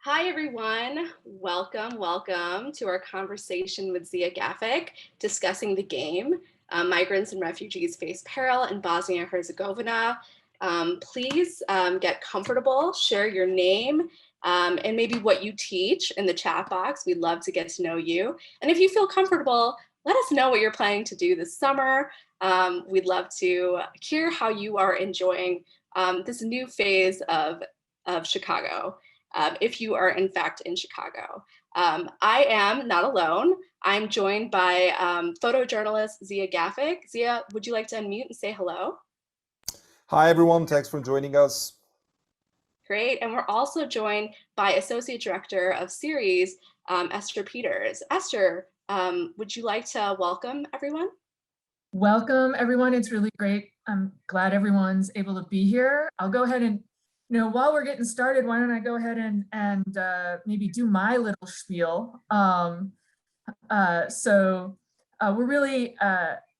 Hi, everyone. Welcome to our conversation with Ziyah Gafic discussing the game, Migrants and Refugees Face Peril in Bosnia-Herzegovina. Please get comfortable, share your name, and maybe what you teach in the chat box. We'd love to get to know you. And if you feel comfortable, let us know what you're planning to do this summer. We'd love to hear how you are enjoying this new phase of Chicago. If you are in fact in Chicago. I am not alone. I'm joined by photojournalist Ziyah Gafic. Ziyah, would you like to unmute and say hello? Hi, everyone. Thanks for joining us. Great. And we're also joined by Associate Director of Series, Esther Peters. Esther, would you like to welcome everyone? Welcome, everyone. It's really great. I'm glad everyone's able to be here. I'll go ahead and, while we're getting started, why don't I go ahead and maybe do my little spiel. We're really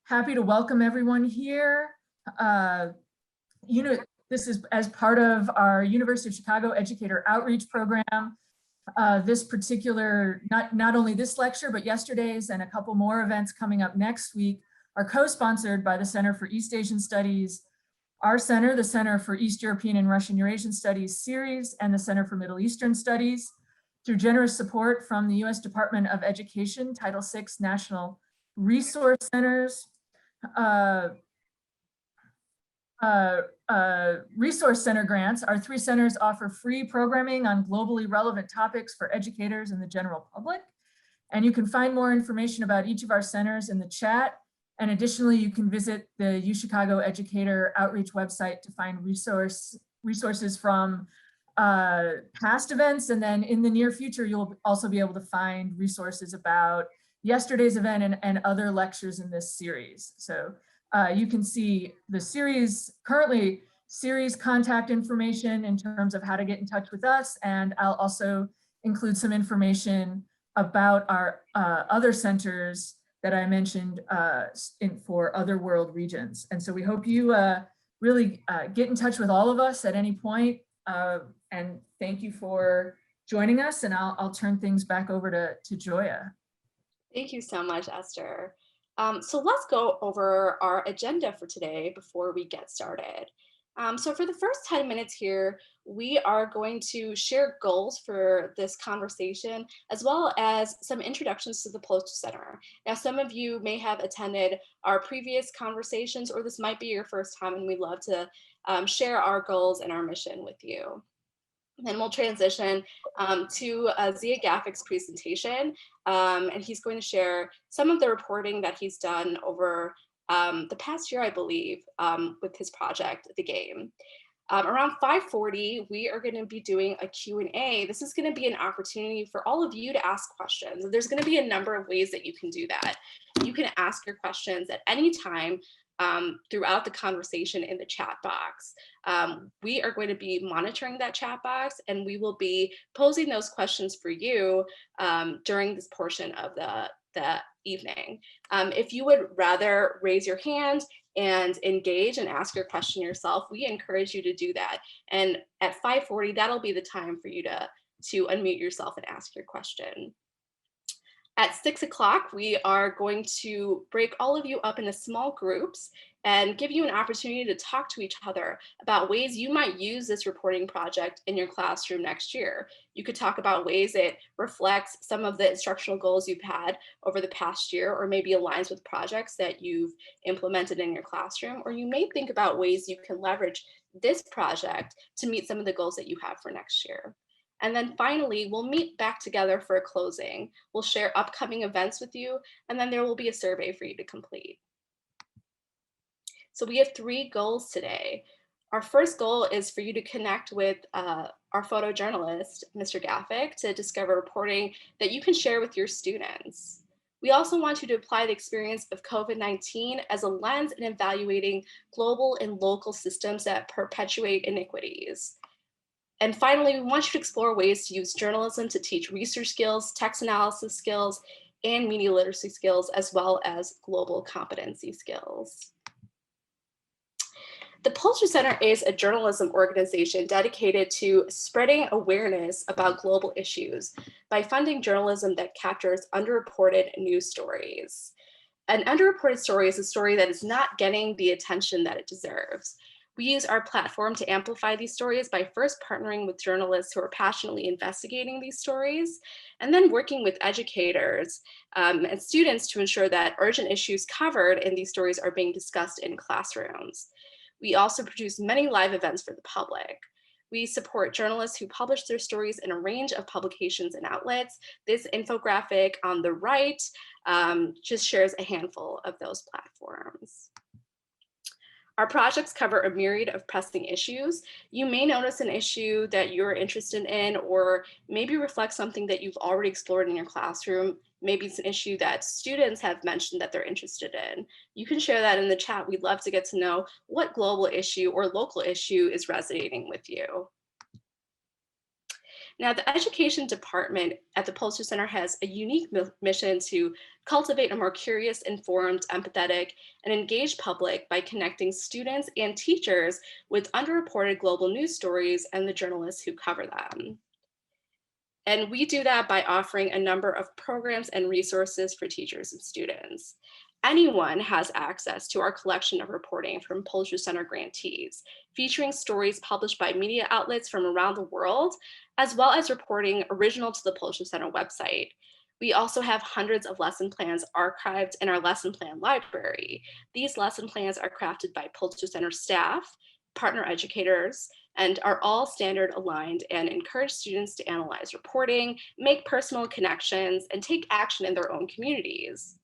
happy to welcome everyone here. This is as part of our University of Chicago Educator Outreach Program. This particular, not only this lecture, but yesterday's and a couple more events coming up next week are co-sponsored by the Center for East Asian Studies, our center, the Center for East European and Russian Eurasian Studies series, and the Center for Middle Eastern Studies, through generous support from the U.S. Department of Education, Title VI National Resource Centers. Resource Center grants. Our three centers offer free programming on globally relevant topics for educators and the general public. And you can find more information about each of our centers in the chat. And additionally, you can visit the UChicago Educator Outreach website to find resources from past events. And then in the near future, you'll also be able to find resources about yesterday's event and other lectures in this series. So you can see the series contact information in terms of how to get in touch with us. And I'll also include some information about our other centers that I mentioned for other world regions. And so we hope you really get in touch with all of us at any point. And thank you for joining us. And I'll turn things back over to Joya. Thank you so much, Esther. So let's go over our agenda for today before we get started. So for the first 10 minutes here, we are going to share goals for this conversation, as well as some introductions to the Pulitzer Center. Now, some of you may have attended our previous conversations, or this might be your first time, and we'd love to share our goals and our mission with you. Then we'll transition to Ziyah Gafic's presentation, and he's going to share some of the reporting that he's done over the past year, I believe, with his project, The Game. Around 5:40, we are going to be doing a Q&A. This is going to be an opportunity for all of you to ask questions. There's going to be a number of ways that you can do that. You can ask your questions at any time throughout the conversation in the chat box. We are going to be monitoring that chat box, and we will be posing those questions for you during this portion of the evening. If you would rather raise your hand and engage and ask your question yourself, we encourage you to do that. And at 5:40, that'll be the time for you to unmute yourself and ask your question. At 6 o'clock, we are going to break all of you up into small groups and give you an opportunity to talk to each other about ways you might use this reporting project in your classroom next year. You could talk about ways it reflects some of the instructional goals you've had over the past year, or maybe aligns with projects that you've implemented in your classroom, or you may think about ways you can leverage this project to meet some of the goals that you have for next year. And then finally, we'll meet back together for a closing. We'll share upcoming events with you, and then there will be a survey for you to complete. So we have 3 goals today. Our first goal is for you to connect with our photojournalist, Mr. Gafic, to discover reporting that you can share with your students. We also want you to apply the experience of COVID-19 as a lens in evaluating global and local systems that perpetuate inequities. And finally, we want you to explore ways to use journalism to teach research skills, text analysis skills, and media literacy skills, as well as global competency skills. The Pulitzer Center is a journalism organization dedicated to spreading awareness about global issues by funding journalism that captures underreported news stories. An underreported story is a story that is not getting the attention that it deserves. We use our platform to amplify these stories by first partnering with journalists who are passionately investigating these stories, and then working with educators and students to ensure that urgent issues covered in these stories are being discussed in classrooms. We also produce many live events for the public. We support journalists who publish their stories in a range of publications and outlets. This infographic on the right just shares a handful of those platforms. Our projects cover a myriad of pressing issues. You may notice an issue that you're interested in, or maybe reflect something that you've already explored in your classroom. Maybe it's an issue that students have mentioned that they're interested in. You can share that in the chat. We'd love to get to know what global issue or local issue is resonating with you. Now, the education department at the Pulitzer Center has a unique mission to cultivate a more curious, informed, empathetic, and engaged public by connecting students and teachers with underreported global news stories and the journalists who cover them. And we do that by offering a number of programs and resources for teachers and students. Anyone has access to our collection of reporting from Pulitzer Center grantees, featuring stories published by media outlets from around the world, as well as reporting original to the Pulitzer Center website. We also have hundreds of lesson plans archived in our lesson plan library. These lesson plans are crafted by Pulitzer Center staff, partner educators, and are all standard aligned and encourage students to analyze reporting, make personal connections, and take action in their own communities.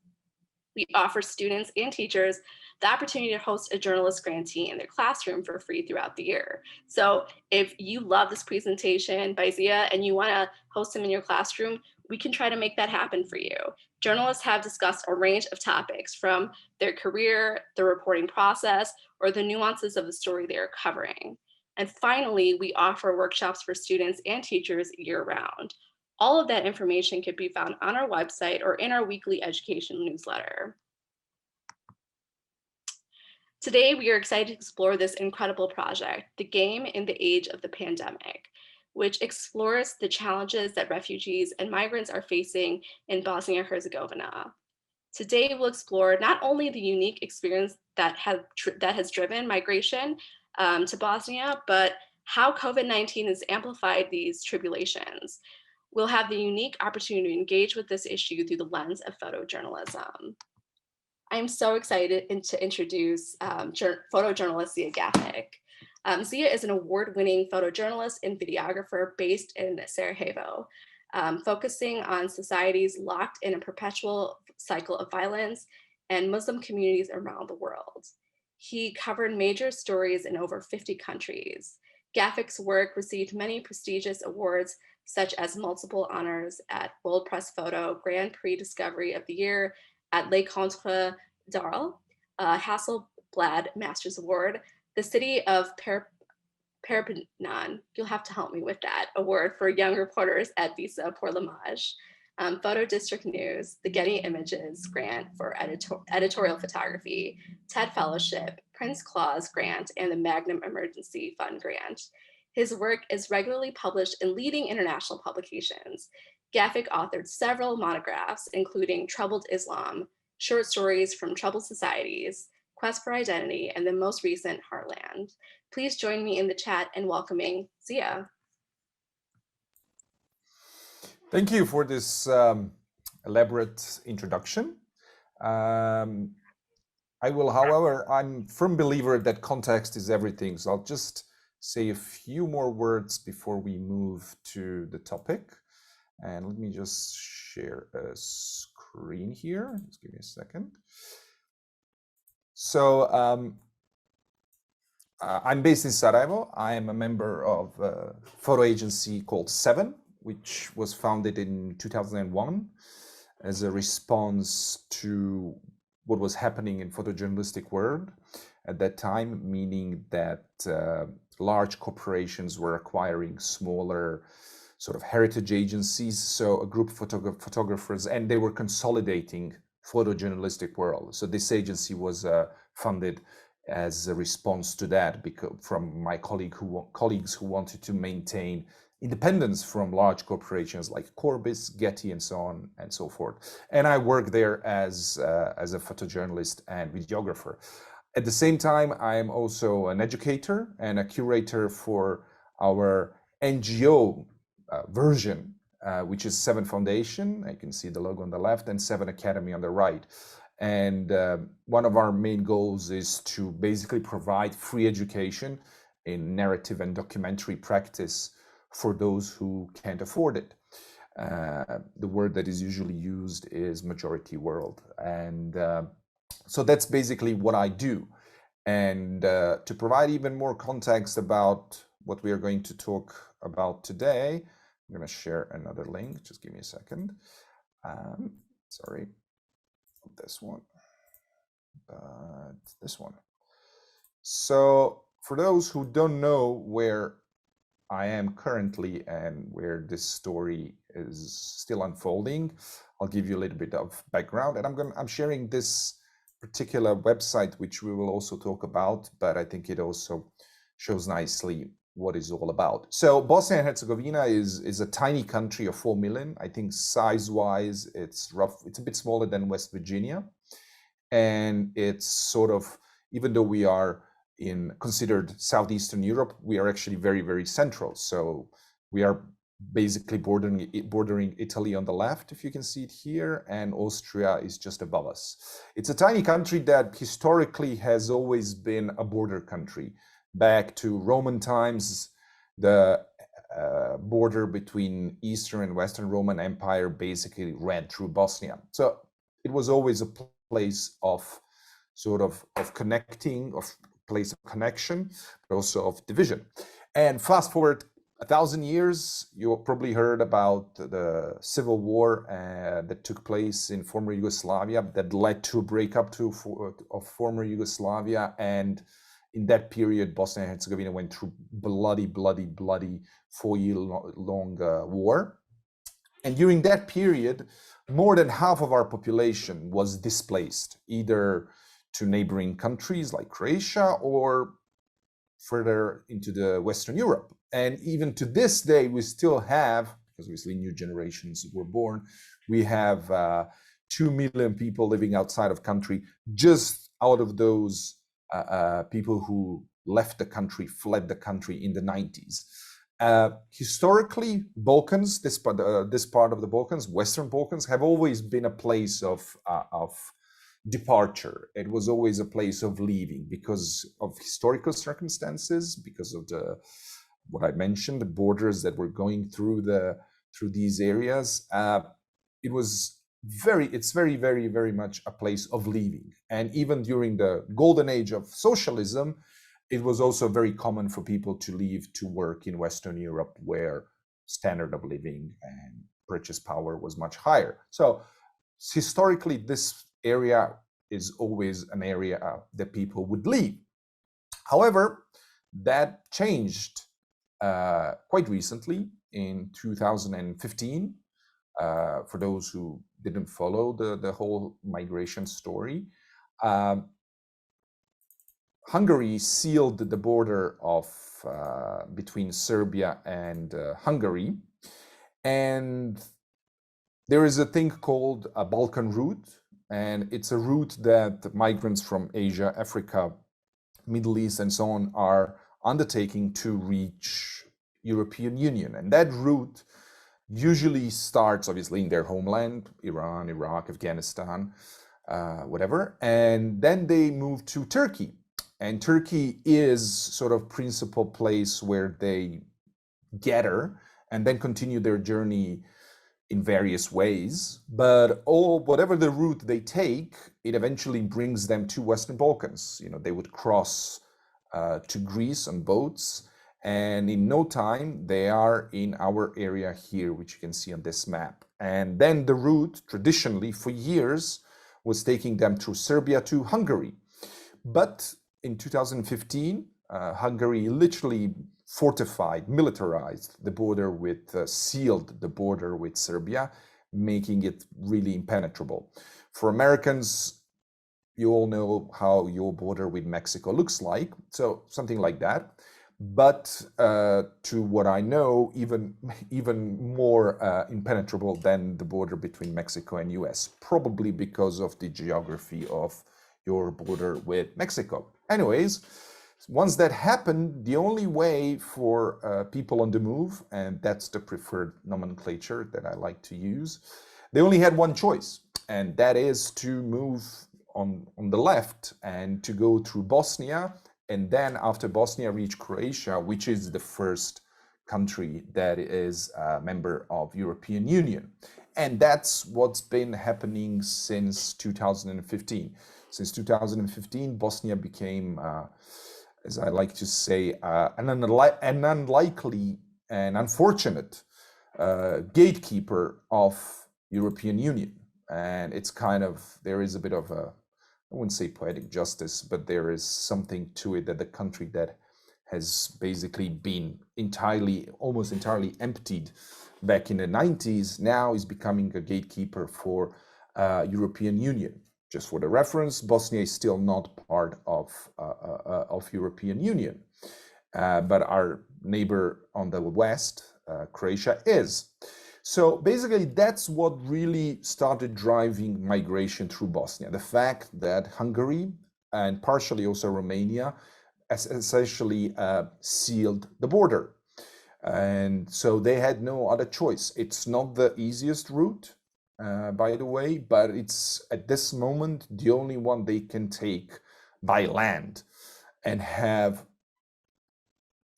We offer students and teachers the opportunity to host a journalist grantee in their classroom for free throughout the year. So if you love this presentation by Ziyah and you want to host them in your classroom, we can try to make that happen for you. Journalists have discussed a range of topics, from their career, the reporting process, or the nuances of the story they are covering. And finally, we offer workshops for students and teachers year-round. All of that information can be found on our website or in our weekly education newsletter. Today, we are excited to explore this incredible project, The Game in the Age of the Pandemic, which explores the challenges that refugees and migrants are facing in Bosnia-Herzegovina. Today, we'll explore not only the unique experience that has driven migration to Bosnia, but how COVID-19 has amplified these tribulations. We'll have the unique opportunity to engage with this issue through the lens of photojournalism. I'm so excited to introduce photojournalist Ziyah Gafic. Ziyah is an award-winning photojournalist and videographer based in Sarajevo, focusing on societies locked in a perpetual cycle of violence and Muslim communities around the world. He covered major stories in over 50 countries. Gafic's work received many prestigious awards, such as multiple honors at World Press Photo Grand Prix Discovery of the Year, at Les Contres d'Arles, Hasselblad Masters Award, the City of Perpignan, you'll have to help me with that, award for young reporters at Visa pour l'Image, Photo District News, the Getty Images Grant for editorial photography, TED Fellowship, Prince Claus Grant, and the Magnum Emergency Fund Grant. His work is regularly published in leading international publications. Gafic authored several monographs, including Troubled Islam, Short Stories from Troubled Societies, Quest for Identity, and the most recent, Heartland. Please join me in the chat in welcoming Ziyah. Thank you for this elaborate introduction. I will, however, I'm a firm believer that context is everything. So I'll just say a few more words before we move to the topic. And let me just share a screen here. Just give me a second. So I'm based in Sarajevo. I am a member of a photo agency called Seven, which was founded in 2001 as a response to what was happening in photojournalistic world at that time, meaning that large corporations were acquiring smaller sort of heritage agencies, so a group of photographers, and they were consolidating photojournalistic world. So this agency was funded as a response to that, because from my colleagues who wanted to maintain independence from large corporations like Corbis, Getty, and so on and so forth. And I work there as a photojournalist and videographer. At the same time, I am also an educator and a curator for our NGO version, which is Seven Foundation. You can see the logo on the left, and Seven Academy on the right. And one of our main goals is to basically provide free education in narrative and documentary practice for those who can't afford it. The word that is usually used is majority world. And so that's basically what I do. And to provide even more context about what we are going to talk about today, I'm going to share another link. Just give me a second. Sorry, not this one, but this one. So for those who don't know where I am currently and where this story is still unfolding, I'll give you a little bit of background. And I'm sharing this particular website, which we will also talk about, but I think it also shows nicely what it's all about. So Bosnia and Herzegovina is a tiny country of 4 million. I think size-wise, it's a bit smaller than West Virginia. And it's sort of, even though we are considered Southeastern Europe, we are actually very, very central. So we are basically bordering Italy on the left, if you can see it here, and Austria is just above us. It's a tiny country that historically has always been a border country. Back to Roman times, the border between Eastern and Western Roman Empire basically ran through Bosnia. So it was always a place of sort of connecting, of place of connection, but also of division. And fast forward 1,000 years, you probably heard about the civil war that took place in former Yugoslavia that led to a breakup of former Yugoslavia. And in that period, Bosnia and Herzegovina went through bloody 4-year-long war. And during that period, more than half of our population was displaced, either to neighboring countries like Croatia or further into the Western Europe. And even to this day, we still have, because obviously new generations were born, we have 2 million people living outside of country, just out of those people who left the country, fled the country in the 90s. Historically, Balkans, this part of the Balkans, Western Balkans, have always been a place of departure. It was always a place of leaving because of historical circumstances, because of what I mentioned, the borders that were going through these areas. It's very much a place of leaving. And even during the golden age of socialism, it was also very common for people to leave to work in Western Europe, where standard of living and purchase power was much higher. So historically, this area is always an area that people would leave. However, that changed quite recently in 2015. For those who didn't follow the whole migration story, Hungary sealed the border of between Serbia and Hungary, and there is a thing called a Balkan route, and it's a route that migrants from Asia, Africa, Middle East, and so on are undertaking to reach European Union. And that route usually starts obviously in their homeland, Iran, Iraq, Afghanistan, whatever, and then they move to Turkey. And Turkey is sort of principal place where they gather and then continue their journey in various ways. But whatever the route they take, it eventually brings them to Western Balkans. You know, they would cross to Greece on boats, and in no time they are in our area here, which you can see on this map. And then the route traditionally for years was taking them through Serbia to Hungary. But in 2015, Hungary literally fortified, militarized the border sealed the border with Serbia, making it really impenetrable. For Americans, you all know how your border with Mexico looks like, so something like that. But to what I know, even more impenetrable than the border between Mexico and US, probably because of the geography of your border with Mexico. Anyways, once that happened, the only way for people on the move, and that's the preferred nomenclature that I like to use, they only had one choice, and that is to move on the left and to go through Bosnia, and then after Bosnia reach Croatia, which is the first country that is a member of European Union. And that's what's been happening since 2015. Since 2015, Bosnia became, as I like to say, an unlikely and unfortunate gatekeeper of European Union. And it's kind of, there is a bit of a, I wouldn't say poetic justice, but there is something to it that the country that has basically been almost entirely emptied back in the 90s, now is becoming a gatekeeper for European Union. Just for the reference, Bosnia is still not part of European Union, but our neighbor on the west, Croatia, is. So basically, that's what really started driving migration through Bosnia. The fact that Hungary and partially also Romania essentially sealed the border. And so they had no other choice. It's not the easiest route, by the way, but it's at this moment the only one they can take by land and have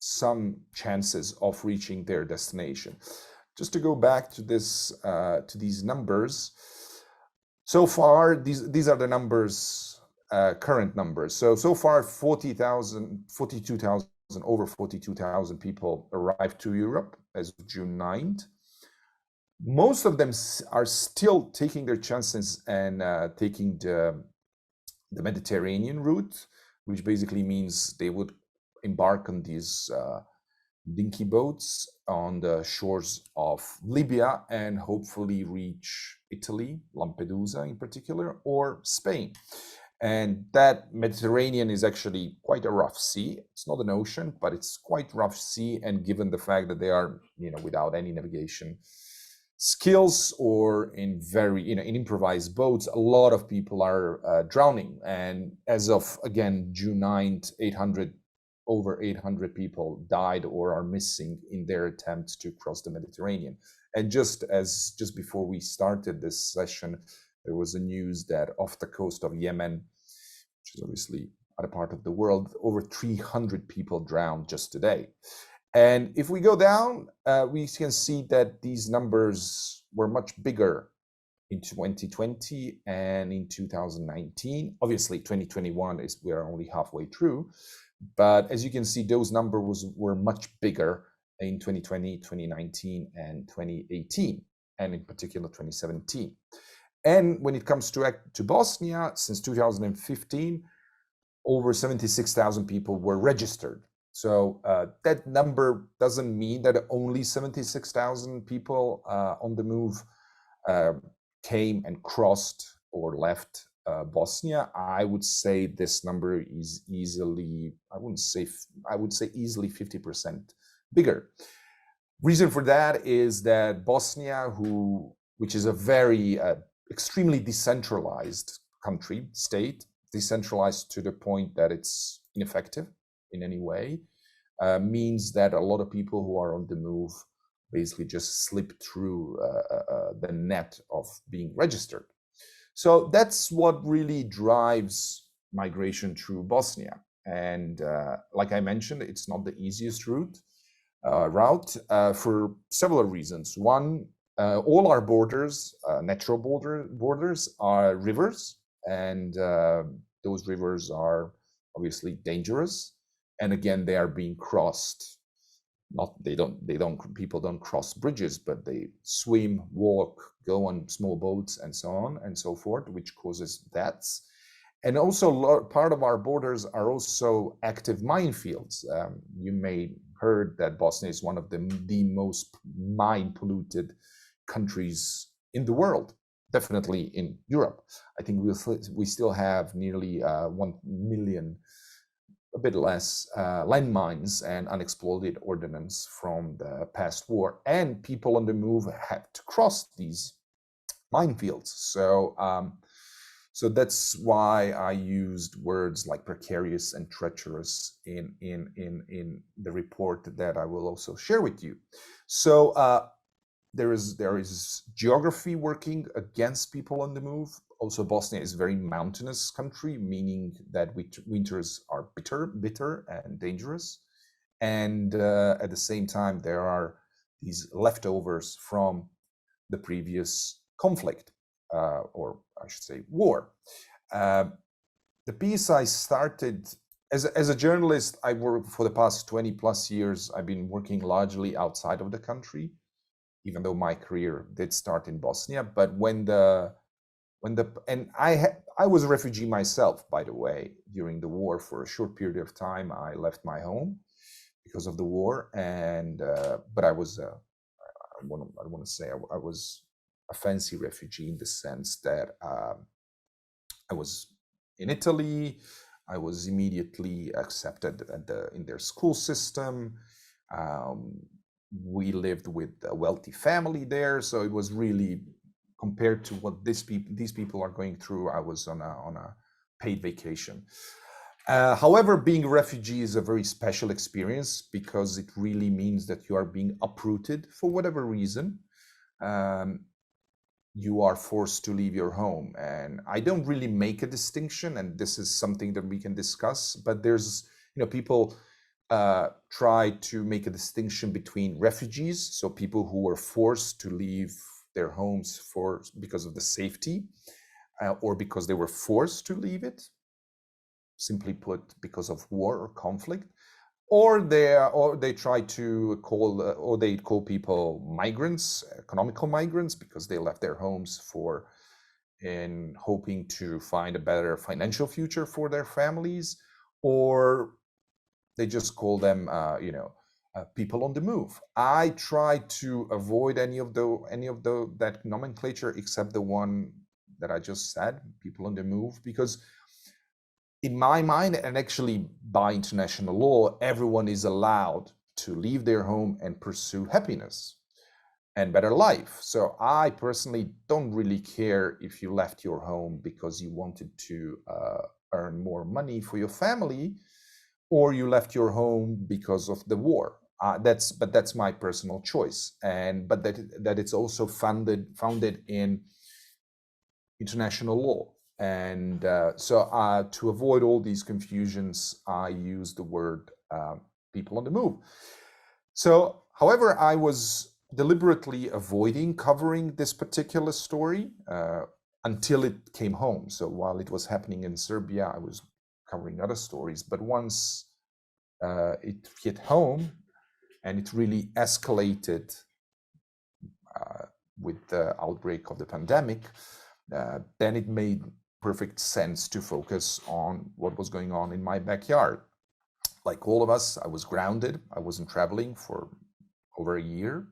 some chances of reaching their destination. Just to go back to this, to these numbers, so far these are the numbers, current numbers. So far, 42,000, over 42,000 people arrived to Europe as of June 9th. Most of them are still taking their chances and taking the Mediterranean route, which basically means they would embark on these dinky boats on the shores of Libya and hopefully reach Italy, Lampedusa in particular, or Spain. And that Mediterranean is actually quite a rough sea. It's not an ocean, but it's quite rough sea. And given the fact that they are, without any navigation skills or in very, in improvised boats, a lot of people are drowning. And as of, again, June 9th, over 800 people died or are missing in their attempts to cross the Mediterranean. And just before we started this session, there was a news that off the coast of Yemen, which is obviously other part of the world, over 300 people drowned just today. And if we go down, we can see that these numbers were much bigger in 2020 and in 2019. Obviously, 2021 we are only halfway through. But as you can see, those numbers were much bigger in 2020, 2019, and 2018, and in particular 2017. And when it comes to Bosnia, since 2015, over 76,000 people were registered. So that number doesn't mean that only 76,000 people on the move came and crossed or left Bosnia. I would say this number is easily, I would say easily 50% bigger. Reason for that is that Bosnia, which is a very extremely decentralized state, decentralized to the point that it's ineffective in any way, means that a lot of people who are on the move basically just slip through the net of being registered. So that's what really drives migration through Bosnia. And like I mentioned, it's not the easiest route for several reasons. One, all our borders, natural borders, are rivers, and those rivers are obviously dangerous. And again, they are being crossed. People don't cross bridges, but they swim, walk, go on small boats, and so on and so forth, which causes deaths. And also, part of our borders are also active minefields. You may heard that Bosnia is one of the most mine polluted countries in the world. definitely in Europe. I think we still have nearly 1 million, a bit less, landmines and unexploded ordnance from the past war, and people on the move had to cross these minefields. So that's why I used words like precarious and treacherous in the report that I will also share with you. So there is geography working against people on the move. Also, Bosnia is a very mountainous country, meaning that winters are bitter and dangerous. And at the same time, there are these leftovers from the previous conflict, or I should say war. The piece I started as a journalist. I worked for the past 20 plus years. I've been working largely outside of the country, even though my career did start in Bosnia. But I was a refugee myself, by the way, during the war. For a short period of time, I left my home because of the war, and but I was I want to say I was a fancy refugee in the sense that I was in Italy. I was immediately accepted in their school system. We lived with a wealthy family there, so it was really, compared to what these people are going through, I was on a paid vacation. However, being a refugee is a very special experience because it really means that you are being uprooted for whatever reason. You are forced to leave your home. And I don't really make a distinction, and this is something that we can discuss, but there's, people try to make a distinction between refugees, so people who were forced to leave their homes because of the safety, or because they were forced to leave it, simply put, because of war or conflict, or they try to call people migrants, economical migrants, because they left their homes in hoping to find a better financial future for their families, or they just call them people on the move. I try to avoid any of that nomenclature, except the one that I just said, people on the move, because in my mind, and actually by international law, everyone is allowed to leave their home and pursue happiness and better life. So I personally don't really care if you left your home because you wanted to earn more money for your family, or you left your home because of the war. That's my personal choice, but that it's also founded in international law. And so to avoid all these confusions, I use the word people on the move. So, however, I was deliberately avoiding covering this particular story until it came home. So while it was happening in Serbia, I was covering other stories. But once it hit home and it really escalated with the outbreak of the pandemic, then it made perfect sense to focus on what was going on in my backyard. Like all of us, I was grounded. I wasn't traveling for over a year,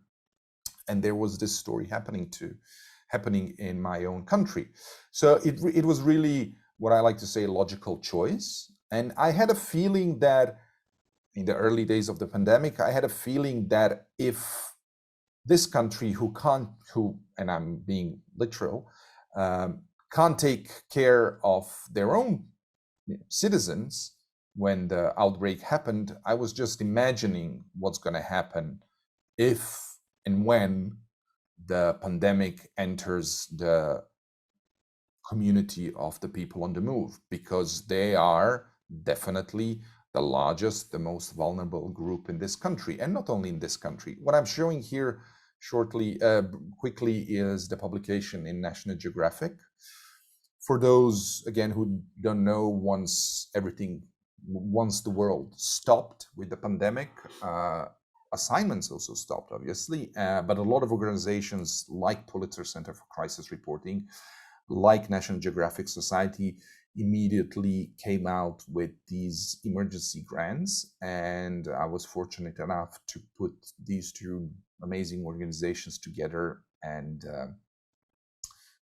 and there was this story happening in my own country. So it was really, what I like to say, a logical choice. And I had a feeling that in the early days of the pandemic, I had a feeling that if this country and I'm being literal, can't take care of their own citizens when the outbreak happened, I was just imagining what's going to happen if and when the pandemic enters the community of the people on the move, because they are definitely the largest, the most vulnerable group in this country, and not only in this country. What I'm showing here quickly is the publication in National Geographic. For those, again, who don't know, once the world stopped with the pandemic, assignments also stopped, obviously, but a lot of organizations like Pulitzer Center for Crisis Reporting, like National Geographic Society, immediately came out with these emergency grants. And I was fortunate enough to put these two amazing organizations together and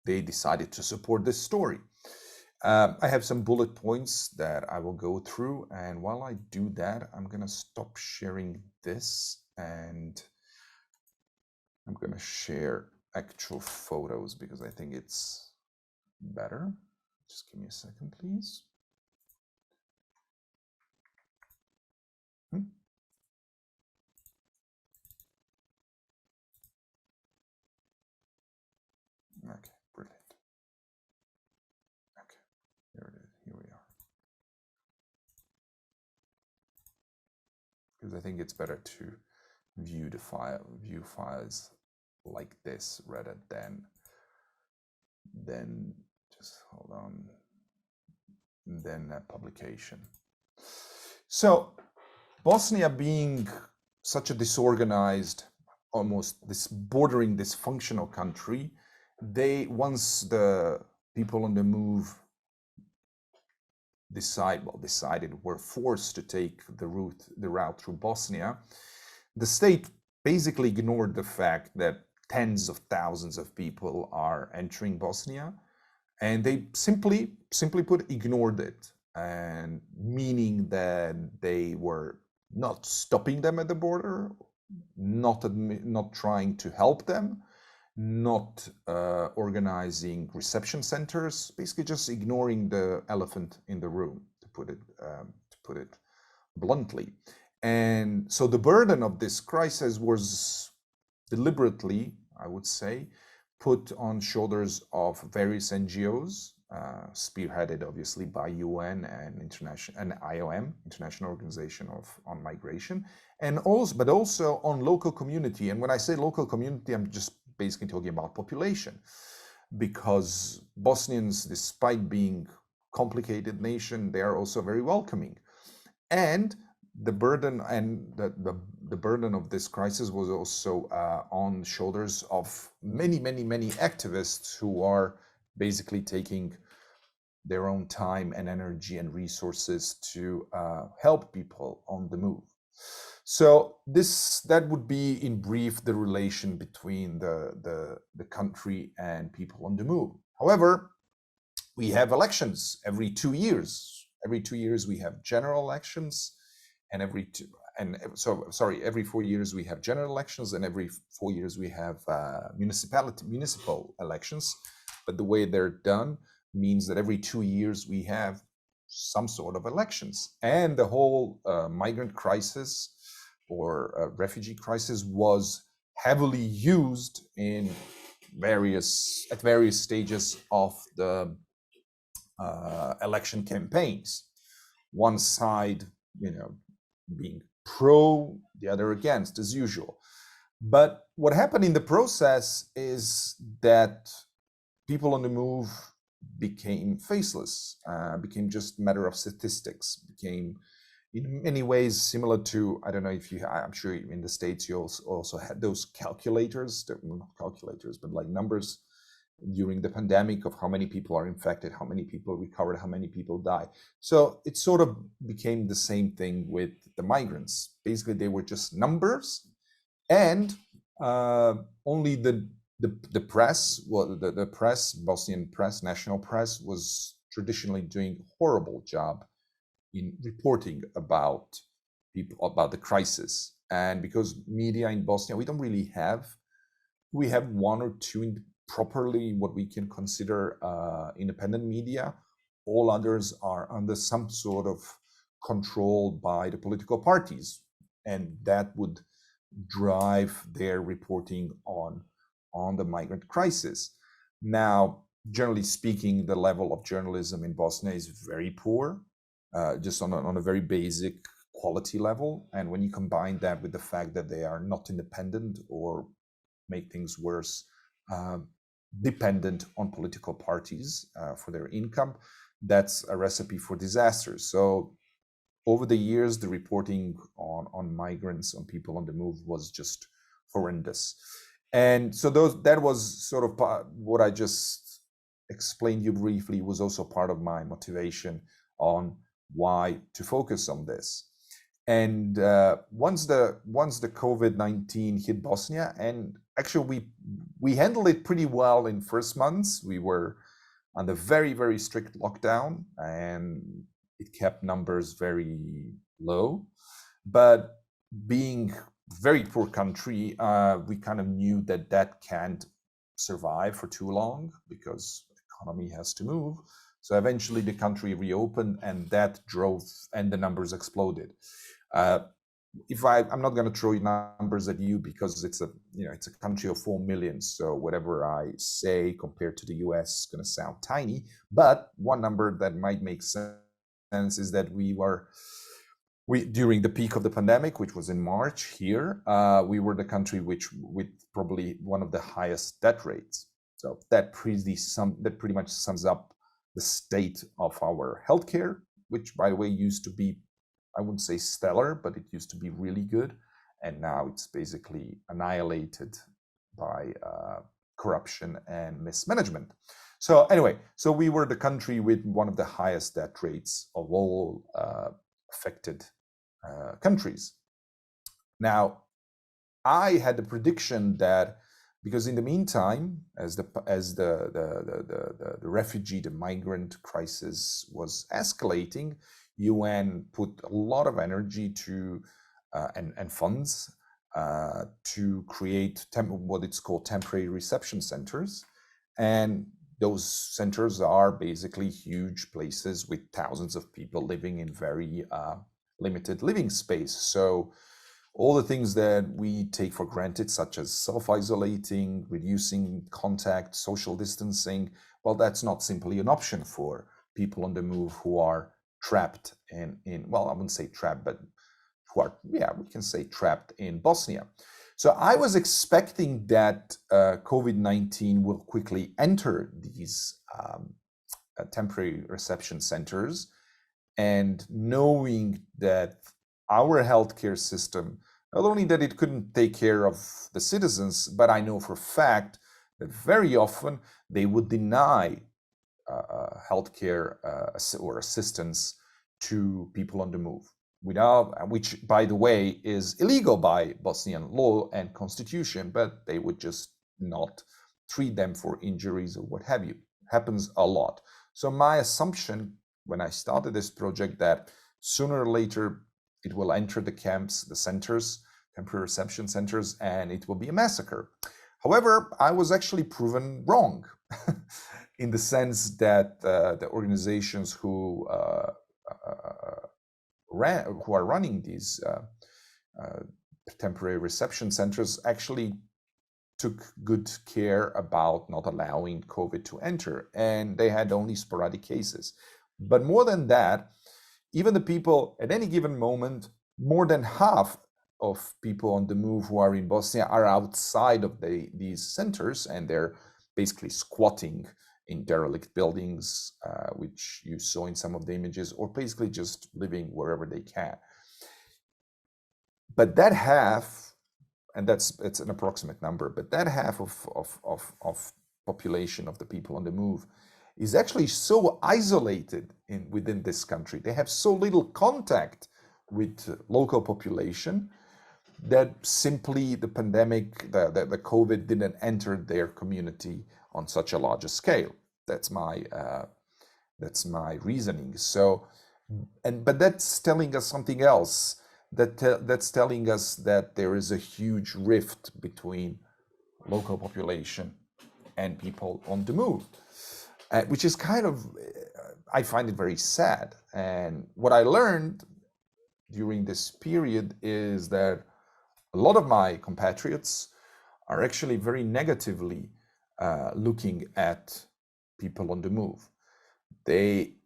they decided to support this story. I have some bullet points that I will go through, and while I do that, I'm going to stop sharing this and I'm going to share actual photos because I think it's better. Just give me a second, please. Okay, brilliant. Okay, here it is. Here we are. Because I think it's better to view files like this rather than just hold on. Then a publication. So Bosnia being such a disorganized, almost this bordering dysfunctional country, once the people on the move were forced to take the route through Bosnia, the state basically ignored the fact that tens of thousands of people are entering Bosnia, and they simply put ignored it, and meaning that they were not stopping them at the border, not trying to help them, not organizing reception centers, basically just ignoring the elephant in the room, to put it bluntly. And so the burden of this crisis was deliberately, I would say, put on shoulders of various NGOs, spearheaded obviously by UN and IOM, International Organization on Migration, but also on local community. And when I say local community, I'm just basically talking about population, because Bosnians, despite being a complicated nation, they are also very welcoming. And the burden the burden of this crisis was also on the shoulders of many activists who are basically taking their own time and energy and resources to help people on the move. So that would be in brief the relation between the country and people on the move. However, we have elections every 2 years. Every 2 years we have general elections, and every 4 years we have general elections, and every 4 years we have municipal elections. But the way they're done means that every 2 years we have some sort of elections. And the whole migrant crisis or refugee crisis was heavily used at various stages of the election campaigns. One side, being pro, the other against, as usual. But what happened in the process is that people on the move became faceless, became just a matter of statistics, became in many ways similar to, I don't know if I'm sure in the States you also had those calculators, not calculators, but like numbers during the pandemic of how many people are infected, how many people recovered, how many people die. So it sort of became the same thing with the migrants. Basically, they were just numbers, and only the press, the press, Bosnian press, national press, was traditionally doing a horrible job in reporting about the crisis. And because media in Bosnia, we have one or two properly what we can consider independent media. All others are under some sort of control by the political parties, and that would drive their reporting on the migrant crisis. Now, generally speaking, the level of journalism in Bosnia is very poor, just on a very basic quality level. And when you combine that with the fact that they are not independent, or make things worse, dependent on political parties for their income, that's a recipe for disaster. So over the years, the reporting on migrants, on people on the move, was just horrendous. And so that was sort of what I just explained you briefly, was also part of my motivation on why to focus on this. And once the COVID-19 hit Bosnia, and actually we handled it pretty well in first months. We were on the very, very strict lockdown, and it kept numbers very low. But being very poor country, we kind of knew that that can't survive for too long because the economy has to move. So eventually the country reopened, and that drove, and the numbers exploded. I'm not going to throw numbers at you because it's a country of 4 million. So whatever I say compared to the US is going to sound tiny. But one number that might make sense is that we during the peak of the pandemic, which was in March here, we were the country with probably one of the highest death rates. So that pretty much sums up the state of our healthcare, which, by the way, used to be, I wouldn't say stellar, but it used to be really good. And now it's basically annihilated by corruption and mismanagement. So anyway, so we were the country with one of the highest death rates of all affected countries. Now, I had the prediction that because in the meantime, as the refugee, the migrant crisis was escalating, UN put a lot of energy to and funds to create what it's called temporary reception centers, and those centers are basically huge places with thousands of people living in very limited living space. So all the things that we take for granted, such as self-isolating, reducing contact, social distancing, well, that's not simply an option for people on the move who are trapped in well, I wouldn't say trapped, but who are, we can say trapped in Bosnia. So I was expecting that COVID-19 will quickly enter these temporary reception centers, and knowing that our healthcare system, not only that it couldn't take care of the citizens, but I know for a fact that very often they would deny healthcare or assistance to people on the move, which, by the way, is illegal by Bosnian law and constitution, but they would just not treat them for injuries or what have you. Happens a lot. So my assumption when I started this project that sooner or later it will enter the camps, the centers, temporary reception centers, and it will be a massacre. However, I was actually proven wrong in the sense that the organizations who are running these temporary reception centers actually took good care about not allowing COVID to enter, and they had only sporadic cases. But more than that, even the people at any given moment, more than half of people on the move who are in Bosnia are outside of these centers, and they're basically squatting in derelict buildings, which you saw in some of the images, or basically just living wherever they can. But that half, and it's an approximate number, but that half of population of the people on the move is actually so isolated within this country. They have so little contact with local population that simply the pandemic, the COVID didn't enter their community on such a large scale. That's my reasoning. So, but that's telling us something else. That's telling us that there is a huge rift between local population and people on the move, which is kind of, I find it very sad. And what I learned during this period is that a lot of my compatriots are actually very negatively looking at people on the move.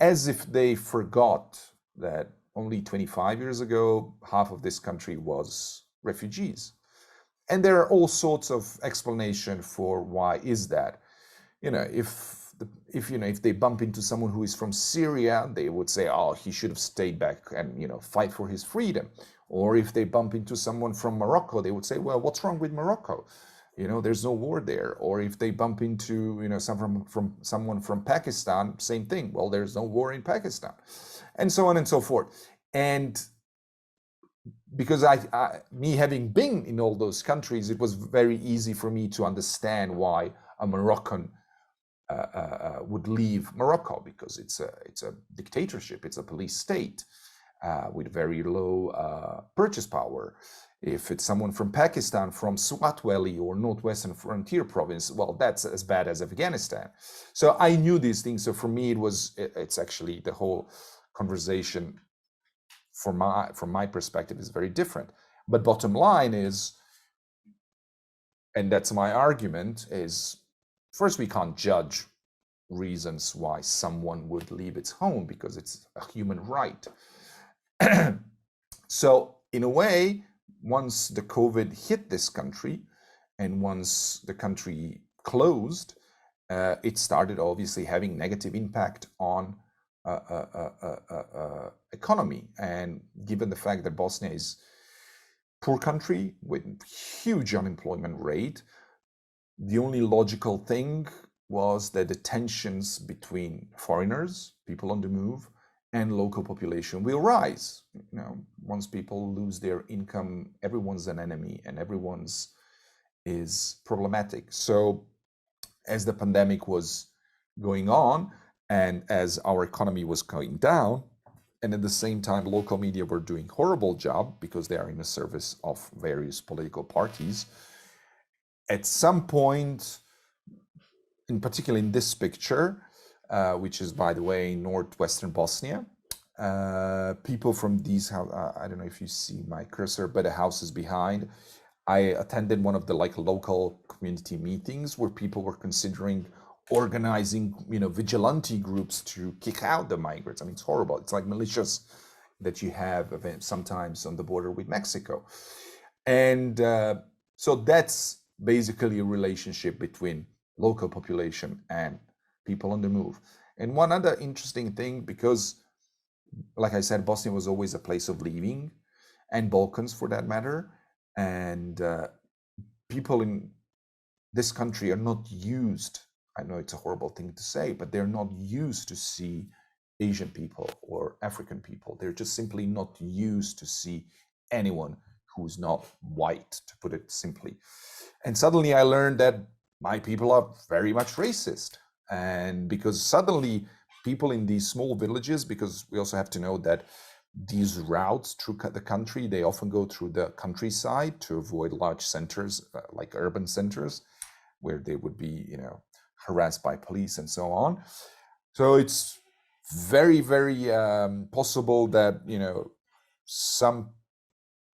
As if they forgot that only 25 years ago, half of this country was refugees. And there are all sorts of explanation for why is that. If they bump into someone who is from Syria, they would say, oh, he should have stayed back and, fight for his freedom. Or if they bump into someone from Morocco, they would say, well, what's wrong with Morocco? There's no war there. Or if they bump into, someone from Pakistan, same thing. Well, there's no war in Pakistan, and so on and so forth. And because me having been in all those countries, it was very easy for me to understand why a Moroccan would leave Morocco, because it's a dictatorship, it's a police state with very low purchase power. If it's someone from Pakistan, from Swat Valley or Northwestern Frontier Province, well, that's as bad as Afghanistan. So I knew these things. So for me, it's actually the whole conversation from my perspective is very different. But bottom line is, and that's my argument, is first, we can't judge reasons why someone would leave its home, because it's a human right. So in a way, once the COVID hit this country and once the country closed, it started obviously having negative impact on economy. And given the fact that Bosnia is a poor country with huge unemployment rate, the only logical thing was that the tensions between foreigners, people on the move, and local population will rise. Once people lose their income, everyone's an enemy and everyone's is problematic. So as the pandemic was going on and as our economy was going down, and at the same time local media were doing horrible job because they are in the service of various political parties, at some point, in particular in this picture, which is, by the way, northwestern Bosnia, people from these I don't know if you see my cursor, but the houses behind, I attended one of the local community meetings where people were considering organizing, vigilante groups to kick out the migrants. I mean, it's horrible. It's like militias that you have sometimes on the border with Mexico. And so that's basically a relationship between local population and people on the move. And one other interesting thing, because like I said, Bosnia was always a place of leaving, and Balkans for that matter. And people in this country are not used, I know it's a horrible thing to say, but they're not used to see Asian people or African people. They're just simply not used to see anyone who's not white, to put it simply. And suddenly I learned that my people are very much racist. And because suddenly people in these small villages, because we also have to know that these routes through the country, they often go through the countryside to avoid large centers, like urban centers, where they would be, harassed by police and so on. So it's very, very possible that, some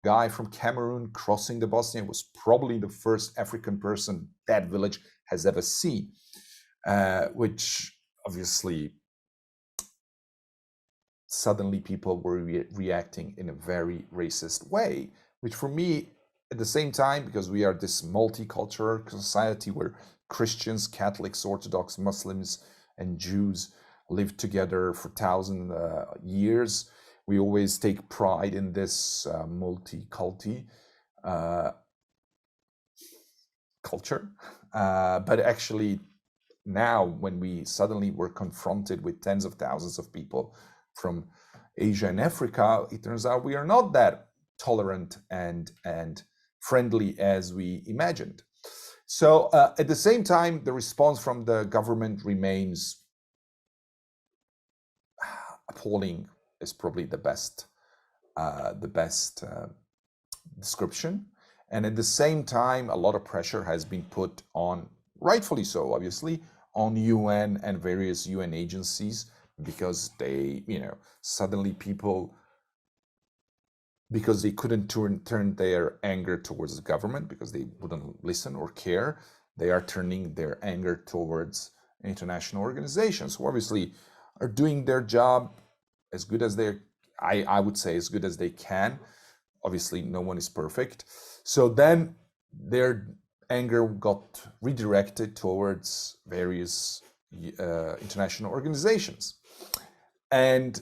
guy from Cameroon crossing the Bosnia was probably the first African person that village has ever seen, which obviously suddenly people were reacting in a very racist way, which for me, at the same time, because we are this multicultural society where Christians, Catholics, Orthodox, Muslims, and Jews lived together for 1,000 years, we always take pride in this multi-culti culture. But actually, now when we suddenly were confronted with tens of thousands of people from Asia and Africa, it turns out we are not that tolerant and friendly as we imagined. So at the same time, the response from the government remains appalling, is probably the best description. And at the same time, a lot of pressure has been put on, rightfully so, obviously, on UN and various UN agencies, because they, suddenly people, because they couldn't turn their anger towards the government because they wouldn't listen or care, they are turning their anger towards international organizations who obviously are doing their job as good as I would say as good as they can. Obviously, no one is perfect. So then their anger got redirected towards various international organizations. And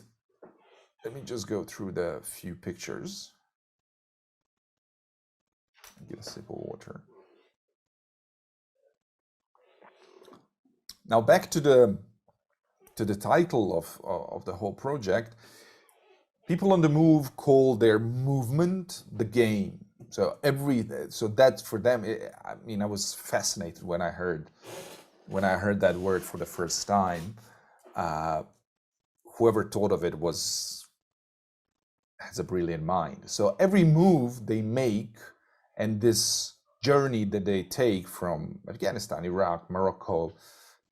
let me just go through the few pictures. Get a sip of water. Now back to the title of the whole project. people on the move call their movement the game. So that's for them. I mean, I was fascinated when I heard that word for the first time. Whoever thought of it has a brilliant mind. So every move they make and this journey that they take from Afghanistan, Iraq, Morocco,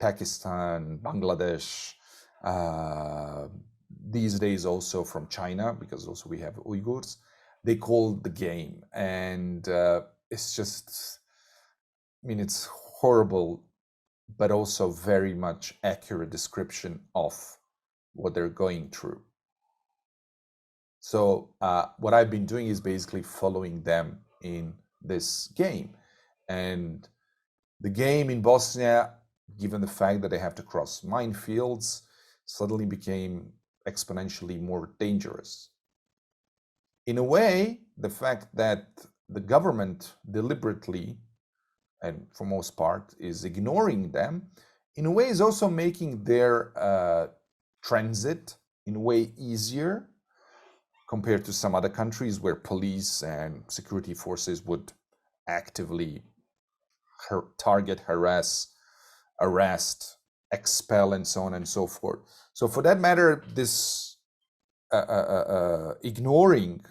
Pakistan, Bangladesh, these days also from China, because also we have Uyghurs, they call the game. And it's just, I mean, it's horrible, but also very much accurate description of what they're going through. So what I've been doing is basically following them in this game. And the game in Bosnia, given the fact that they have to cross minefields, suddenly became exponentially more dangerous. In a way, the fact that the government deliberately, and for most part, is ignoring them, in a way is also making their transit in a way easier compared to some other countries where police and security forces would actively target, harass, arrest, expel, and so on and so forth. So for that matter, this ignoring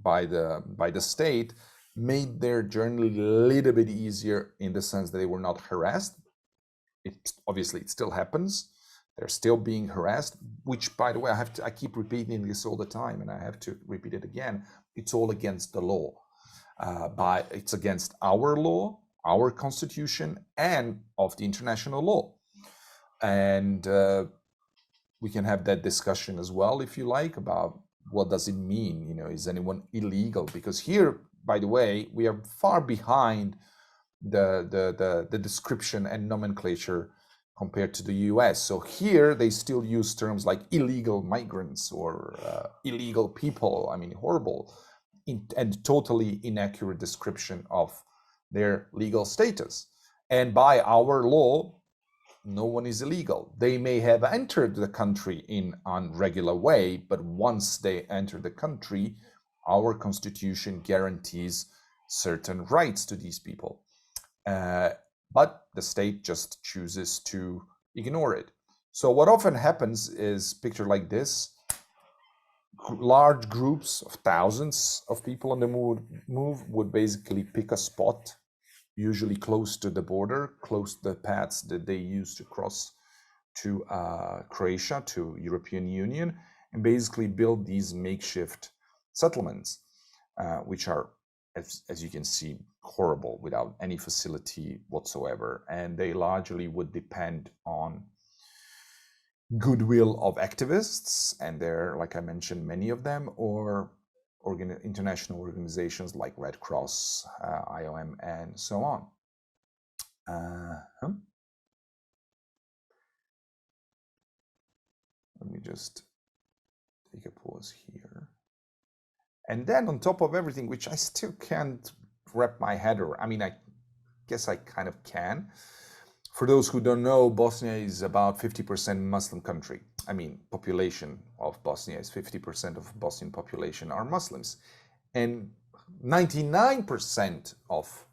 by the state made their journey a little bit easier in the sense that they were not harassed. Obviously, it still happens. They're still being harassed, which, by the way, I keep repeating this all the time, and I have to repeat it again. It's all against the law. It's against our law, our constitution, and of the international law. And we can have that discussion as well, if you like, about what does it mean? You know, is anyone illegal? Because here, by the way, we are far behind the description and nomenclature compared to the US. So here they still use terms like illegal migrants or illegal people. I mean, horrible and totally inaccurate description of their legal status. And by our law, no one is illegal. They may have entered the country in an irregular way, but once they enter the country, our constitution guarantees certain rights to these people. But the state just chooses to ignore it. So what often happens is, picture like this, large groups of thousands of people on the move would basically pick a spot, usually close to the border, close to the paths that they use to cross to Croatia, to European Union, and basically build these makeshift settlements, which are, as you can see, horrible, without any facility whatsoever. And they largely would depend on goodwill of activists, and there, like I mentioned, many of them, or international organizations like Red Cross, IOM, and so on. Let me just take a pause here. And then on top of everything, which I still can't wrap my head around, I mean, I guess I kind of can. For those who don't know, Bosnia is about 50% Muslim country. I mean, population of Bosnia is 50% of Bosnian population are Muslims. And 99% of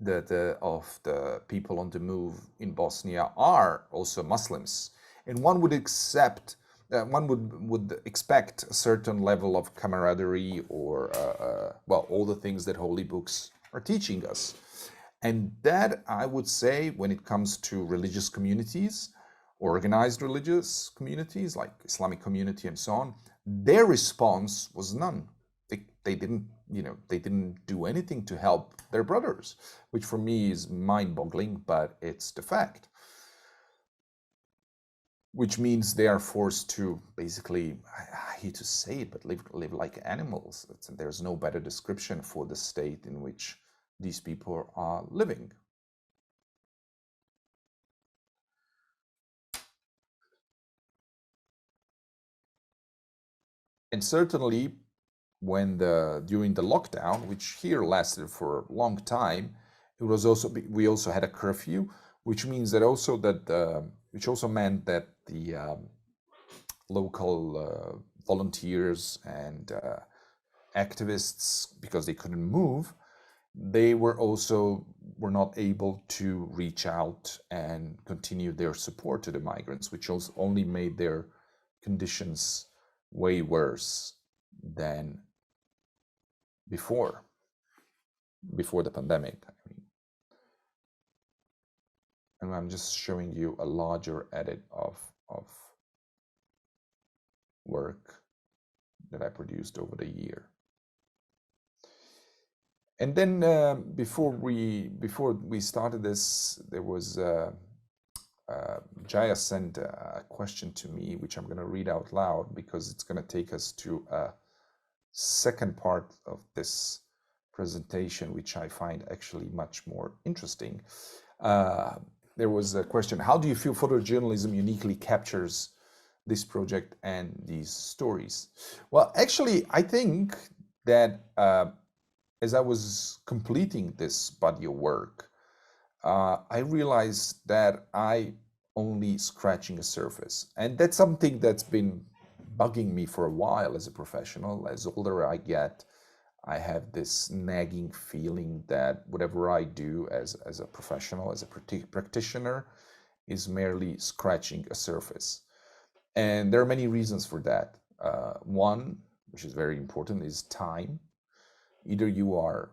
the people on the move in Bosnia are also Muslims. And one would expect a certain level of camaraderie or, well, all the things that holy books are teaching us. And that, I would say, when it comes to religious communities, organized religious communities like Islamic community and so on, their response was none. They didn't do anything to help their brothers, which for me is mind-boggling, but it's the fact. Which means they are forced to basically, I hate to say it, but live like animals. There's no better description for the state in which these people are living. And certainly during the lockdown, which here lasted for a long time, we also had a curfew, which means that which also meant that the local volunteers and activists, because they couldn't move, they were not able to reach out and continue their support to the migrants, which only made their conditions way worse than before the pandemic. And I'm just showing you a larger edit of work that I produced over the year. And then before we started this, there was Ziyah sent a question to me, which I'm going to read out loud because it's going to take us to a second part of this presentation, which I find actually much more interesting. There was a question: how do you feel photojournalism uniquely captures this project and these stories? Well, actually, I think that as I was completing this body of work, I realized that I only scratching a surface. And that's something that's been bugging me for a while as a professional. As older I get, I have this nagging feeling that whatever I do as a professional, as a practitioner, is merely scratching a surface. And there are many reasons for that. One, which is very important, is time. Either you are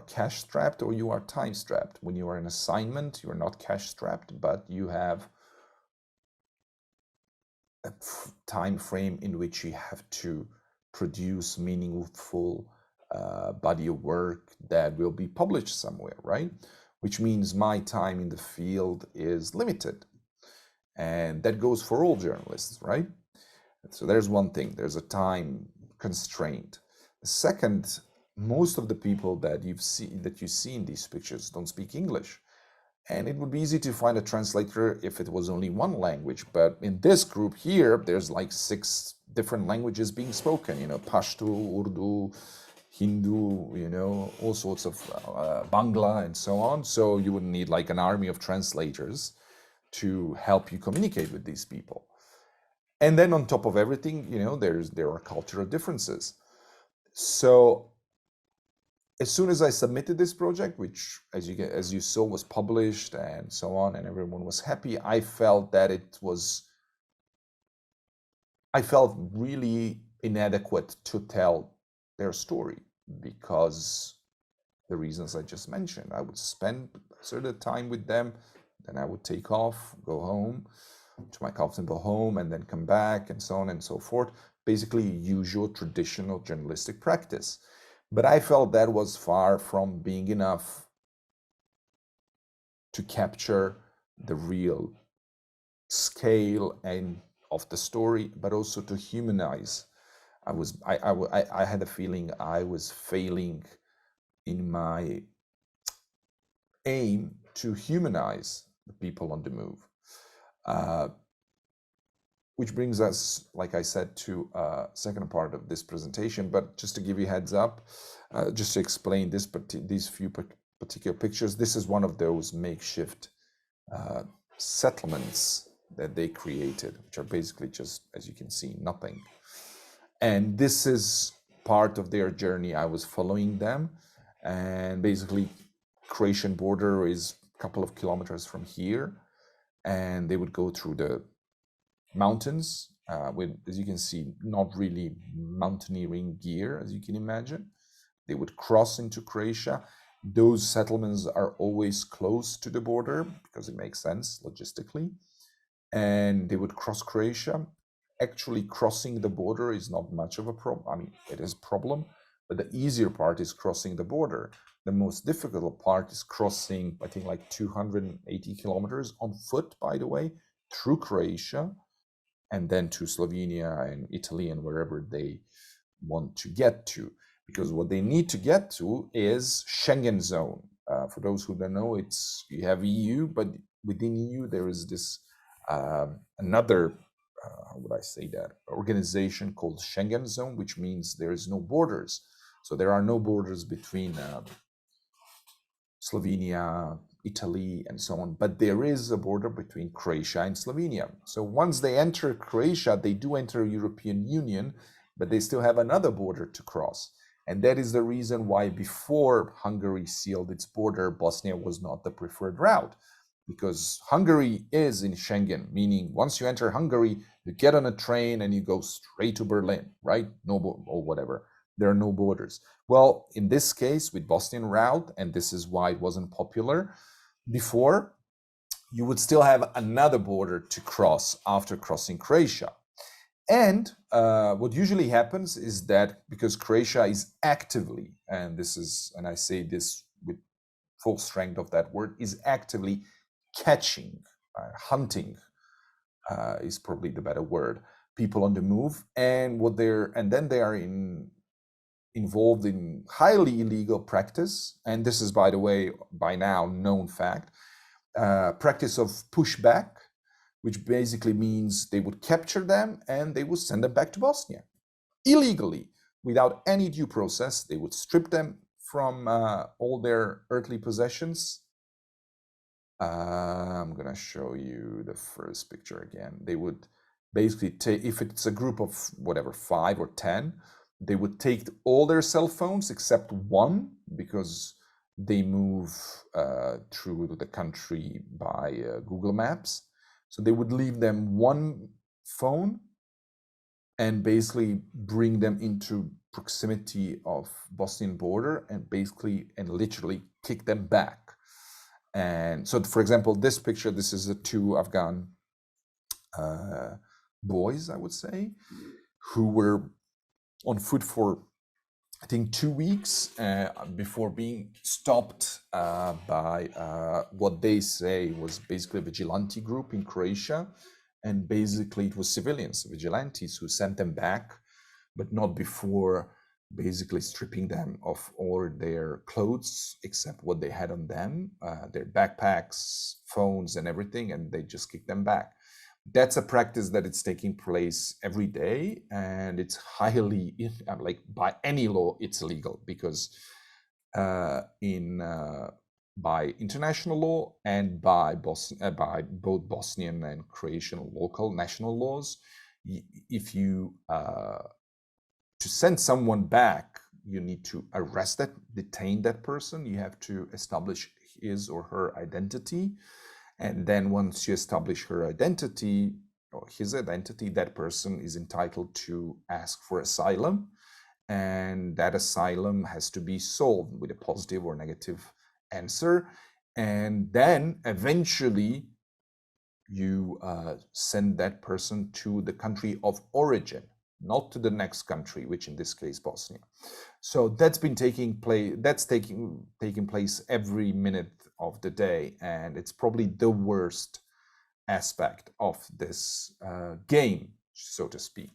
cash strapped or you are time strapped. When you are in assignment, you are not cash strapped, but you have a time frame in which you have to produce meaningful body of work that will be published somewhere, right? Which means my time in the field is limited. And that goes for all journalists, right? So there's one thing, there's a time constraint. Second, most of the people that you see in these pictures don't speak English. And it would be easy to find a translator if it was only one language. But in this group here, there's like 6 different languages being spoken, Pashto, Urdu, Hindu, all sorts of Bangla and so on. So you would need like an army of translators to help you communicate with these people. And then on top of everything, there are cultural differences. So as soon as I submitted this project, which as you saw was published and so on, and everyone was happy, I felt really inadequate to tell their story because the reasons I just mentioned. I would spend a certain time with them, then I would take off, go home to my comfortable home, and then come back, and so on and so forth. Basically, usual traditional journalistic practice. But I felt that was far from being enough to capture the real scale and of the story, but also to humanize. I had a feeling I was failing in my aim to humanize the people on the move. Which brings us, like I said, to second part of this presentation. But just to give you a heads up, just to explain these few particular pictures, this is one of those makeshift settlements that they created, which are basically just, as you can see, nothing. And this is part of their journey. I was following them, and basically, Croatian border is a couple of kilometers from here, and they would go through the mountains with, as you can see, not really mountaineering gear, as you can imagine. They would cross into Croatia. Those settlements are always close to the border because it makes sense logistically. And they would cross Croatia. Actually, crossing the border is not much of a problem. I mean, it is a problem, but the easier part is crossing the border. The most difficult part is crossing, I think, like 280 kilometers on foot, by the way, through Croatia, and then to Slovenia and Italy and wherever they want to get to. Because what they need to get to is Schengen zone. For those who don't know, you have EU, but within EU there is this another, how would I say that, organization called Schengen zone, which means there is no borders. So there are no borders between Slovenia, Italy, and so on. But there is a border between Croatia and Slovenia. So once they enter Croatia, they do enter European Union, but they still have another border to cross. And that is the reason why before Hungary sealed its border, Bosnia was not the preferred route. Because Hungary is in Schengen, meaning once you enter Hungary, you get on a train and you go straight to Berlin, right? No, or whatever. There are no borders. Well, in this case, with Bosnian route, and this is why it wasn't popular before, you would still have another border to cross after crossing Croatia. And what usually happens is that because Croatia is actively, and I say this with full strength of that word, is actively catching, hunting is probably the better word, people on the move, and then they are involved in highly illegal practice, and this is, by the way, by now known fact, practice of pushback, which basically means they would capture them and they would send them back to Bosnia illegally, without any due process. They would strip them from all their earthly possessions. I'm gonna show you the first picture again. They would basically take, if it's a group of whatever, 5 or 10, they would take all their cell phones except one, because they move through the country by Google Maps. So they would leave them one phone and basically bring them into proximity of Bosnian border and literally kick them back. And so, for example, this picture, this is the 2 Afghan boys, I would say, who were on foot for, I think, 2 weeks before being stopped by what they say was basically a vigilante group in Croatia. And basically it was civilians, vigilantes, who sent them back, but not before basically stripping them of all their clothes except what they had on them, their backpacks, phones, and everything, and they just kicked them back. That's a practice that it's taking place every day, and it's highly, like by any law, it's illegal, because by international law and by both Bosnian and Croatian local national laws, if you to send someone back, you need to detain that person. You have to establish his or her identity. And then once you establish her identity or his identity, that person is entitled to ask for asylum. And that asylum has to be solved with a positive or negative answer. And then eventually you send that person to the country of origin, not to the next country, which in this case, Bosnia. So that's been taking place every minute of the day, and it's probably the worst aspect of this game, so to speak.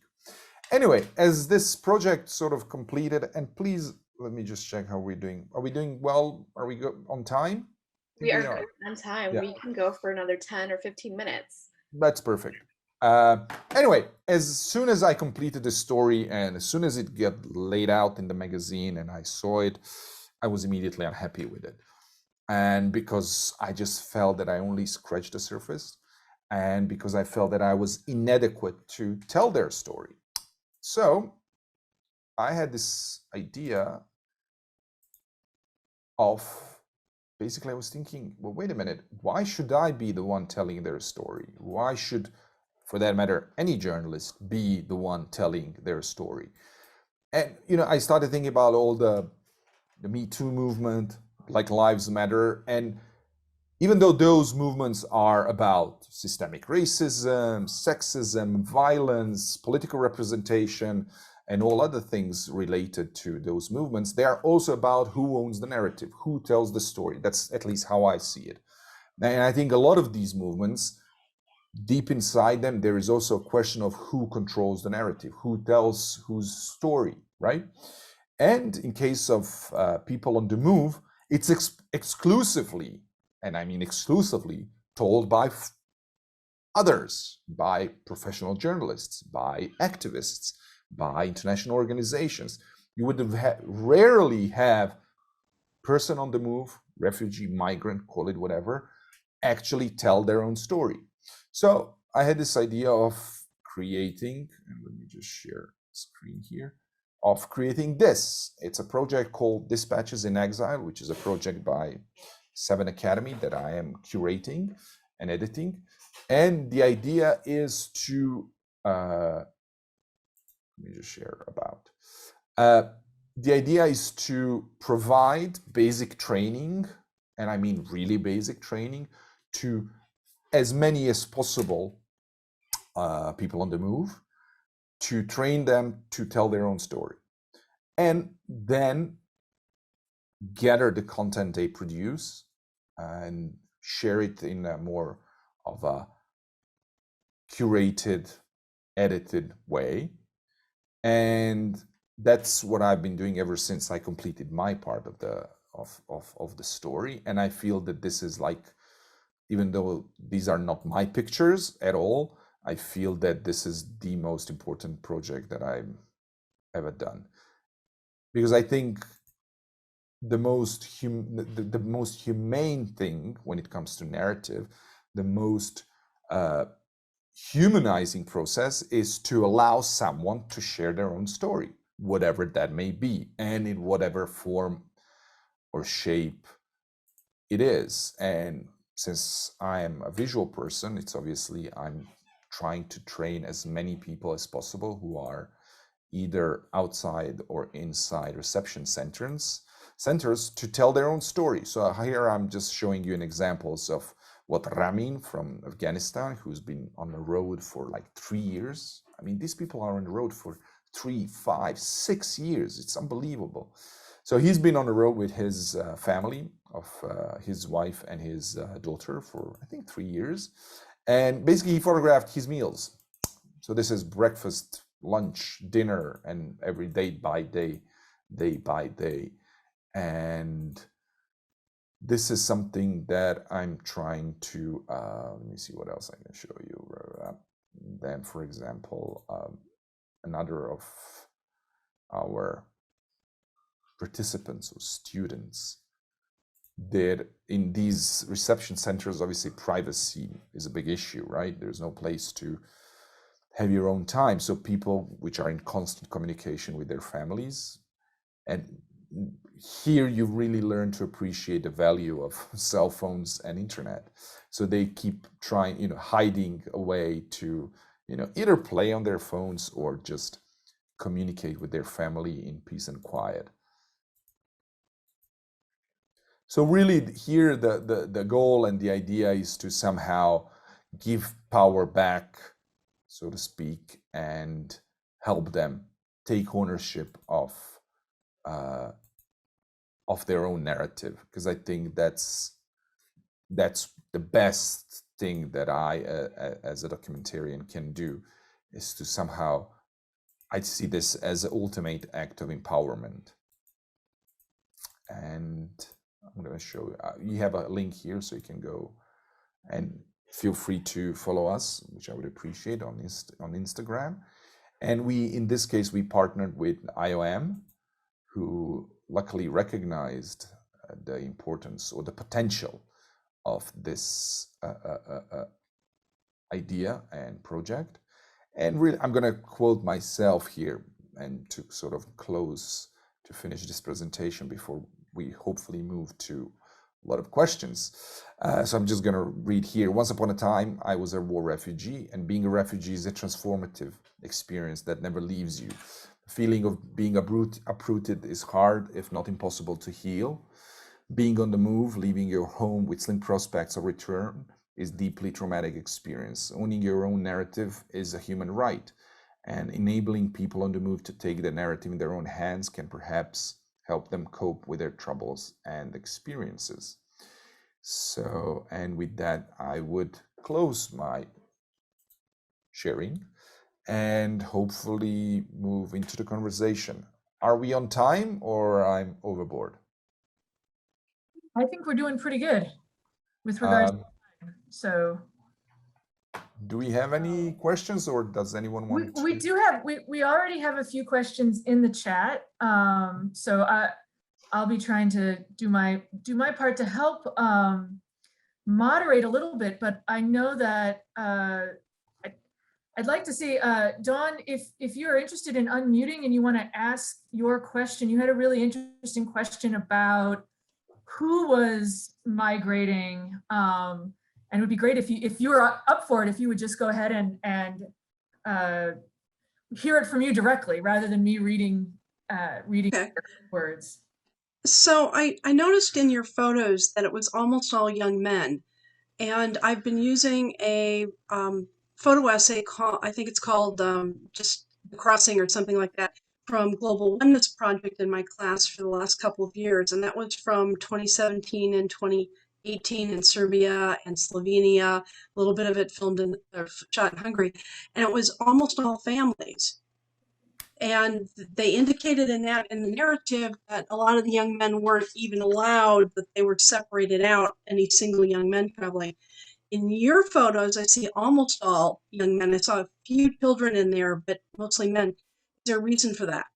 Anyway, as this project sort of completed, and please let me just check how we're doing. Are we doing well? Are we on time? We are good on time. Yeah. We can go for another 10 or 15 minutes. That's perfect. Anyway, as soon as I completed the story and as soon as it got laid out in the magazine and I saw it, I was immediately unhappy with it. And because I just felt that I only scratched the surface, and because I felt that I was inadequate to tell their story. So I had this idea of, basically I was thinking, well, wait a minute, why should I be the one telling their story? Why should, for that matter, any journalist be the one telling their story? And, I started thinking about all the Me Too movement, Black Lives Matter, and even though those movements are about systemic racism, sexism, violence, political representation, and all other things related to those movements, they are also about who owns the narrative, who tells the story. That's at least how I see it. And I think a lot of these movements, deep inside them, there is also a question of who controls the narrative, who tells whose story, right? And in case of people on the move, it's exclusively, and I mean exclusively, told by others, by professional journalists, by activists, by international organizations. You would rarely have person on the move, refugee, migrant, call it whatever, actually tell their own story. So I had this idea of creating, and let me just share screen here, of creating this. It's a project called Dispatches in Exile, which is a project by 7 Academy that I am curating and editing. And the idea is to, let me just share about. The idea is to provide basic training, and I mean really basic training, to as many as possible people on the move, to train them to tell their own story, and then gather the content they produce and share it in a more of a curated, edited way. And that's what I've been doing ever since I completed my part of the story. And I feel that this is like, even though these are not my pictures at all, I feel that this is the most important project that I've ever done. Because I think the most humane thing when it comes to narrative, the most humanizing process is to allow someone to share their own story, whatever that may be, and in whatever form or shape it is. And since I am a visual person, it's obviously I'm trying to train as many people as possible who are either outside or inside reception centers to tell their own story. So here I'm just showing you an examples of what Ramin from Afghanistan, who's been on the road for like 3 years. I mean, these people are on the road for 3, 5, 6 years. It's unbelievable. So he's been on the road with his family of his wife and his daughter for, I think, 3 years. And basically he photographed his meals. So this is breakfast, lunch, dinner, and every day by day by day. And this is something that I'm trying to, let me see what else I can show you. Then, for example, another of our participants or students did in these reception centers. Obviously, privacy is a big issue, right? There's no place to have your own time. So people which are in constant communication with their families, and here you really learn to appreciate the value of cell phones and internet. So they keep trying, hiding a way to, either play on their phones or just communicate with their family in peace and quiet. So really here the goal and the idea is to somehow give power back, so to speak, and help them take ownership of their own narrative, because I think that's the best thing that I as a documentarian can do, is to somehow, I see this as an ultimate act of empowerment. And I'm going to show you, you have a link here so you can go and feel free to follow us, which I would appreciate, on Instagram. And in this case, we partnered with IOM, who luckily recognized the importance or the potential of this idea and project. And really, I'm going to quote myself here, and to sort of to finish this presentation before we hopefully move to a lot of questions. So I'm just going to read here. Once upon a time, I was a war refugee, and being a refugee is a transformative experience that never leaves you. The feeling of being uprooted is hard, if not impossible, to heal. Being on the move, leaving your home with slim prospects of return, is deeply traumatic experience. Owning your own narrative is a human right, and enabling people on the move to take the narrative in their own hands can perhaps help them cope with their troubles and experiences. So, and with that, I would close my sharing and hopefully move into the conversation. Are we on time, or I'm overboard? I think we're doing pretty good with regards to time. So do we have any questions, or does anyone want we already have a few questions in the chat. So I'll be trying to do my part to help moderate a little bit, but I know that I'd like to see, Dawn, if you're interested in unmuting and you want to ask your question. You had a really interesting question about who was migrating, and it would be great if you were up for it, if you would just go ahead and hear it from you directly rather than me reading Okay. words. So I noticed in your photos that it was almost all young men. And I've been using a photo essay called, I think it's called just The Crossing or something like that, from Global Oneness Project in my class for the last couple of years. And that was from 2017 and 2018 in Serbia and Slovenia, a little bit of it filmed in, or shot in Hungary. And it was almost all families. And they indicated in the narrative that a lot of the young men weren't even allowed, that they were separated out, any single young men traveling. In your photos, I see almost all young men. I saw a few children in there, but mostly men. Is there a reason for that?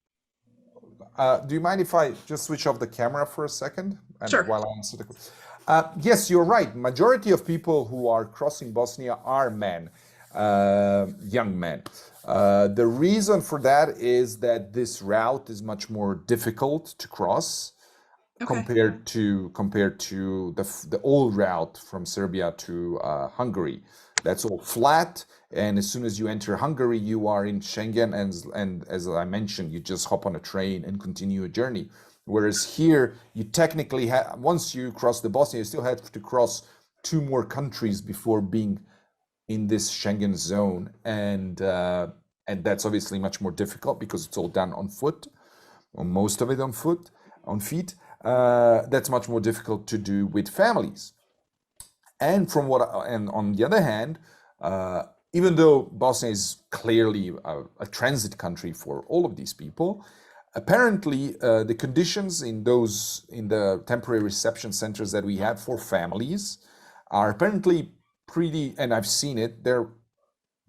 Do you mind if I just switch off the camera for a second? And Sure. while I answer the yes, you're right. Majority of people who are crossing Bosnia are men, young men. The reason for that is that this route is much more difficult to cross compared to the old route from Serbia to Hungary. That's all flat, and as soon as you enter Hungary, you are in Schengen, and as I mentioned, you just hop on a train and continue a journey. Whereas here, you technically once you cross the Bosnia, you still have to cross 2 more countries before being in this Schengen zone, and that's obviously much more difficult because it's all done on foot, or most of it on feet. That's much more difficult to do with families. And on the other hand, even though Bosnia is clearly a transit country for all of these people, apparently the conditions in the temporary reception centers that we have for families are apparently pretty, and I've seen it, they're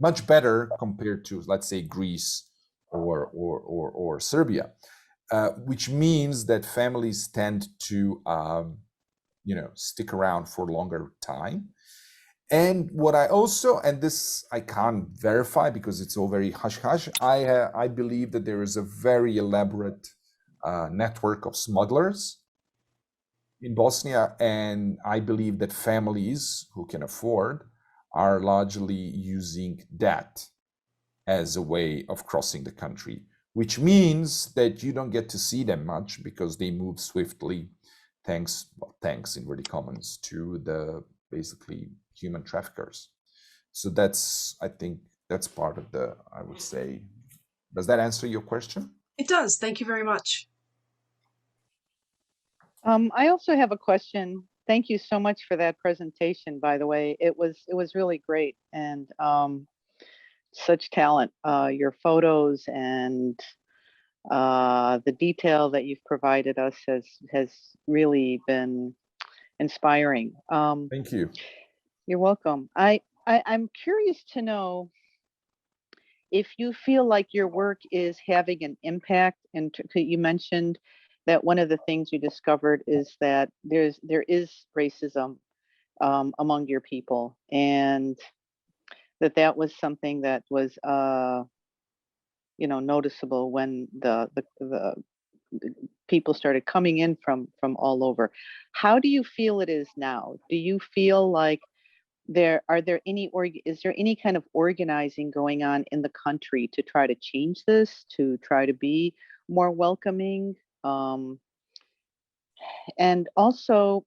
much better compared to, let's say, Greece or Serbia, which means that families tend to stick around for a longer time. And what I also, and this I can't verify because it's all very hush-hush, I believe that there is a very elaborate network of smugglers in Bosnia, and I believe that families who can afford are largely using that as a way of crossing the country, which means that you don't get to see them much because they move swiftly, thanks inverted commas, to the basically human traffickers. So I think that's part of I would say. Does that answer your question? It does. Thank you very much. I also have a question. Thank you so much for that presentation, by the way. It was really great, and such talent. Your photos and the detail that you've provided us has really been inspiring. Thank you. You're welcome. I'm curious to know if you feel like your work is having an impact. And you mentioned that one of the things you discovered is that there is racism among your people, and that was something that was noticeable when the people started coming in from all over. How do you feel it is now? Do you feel like is there any kind of organizing going on in the country to try to change this, to try to be more welcoming? And also,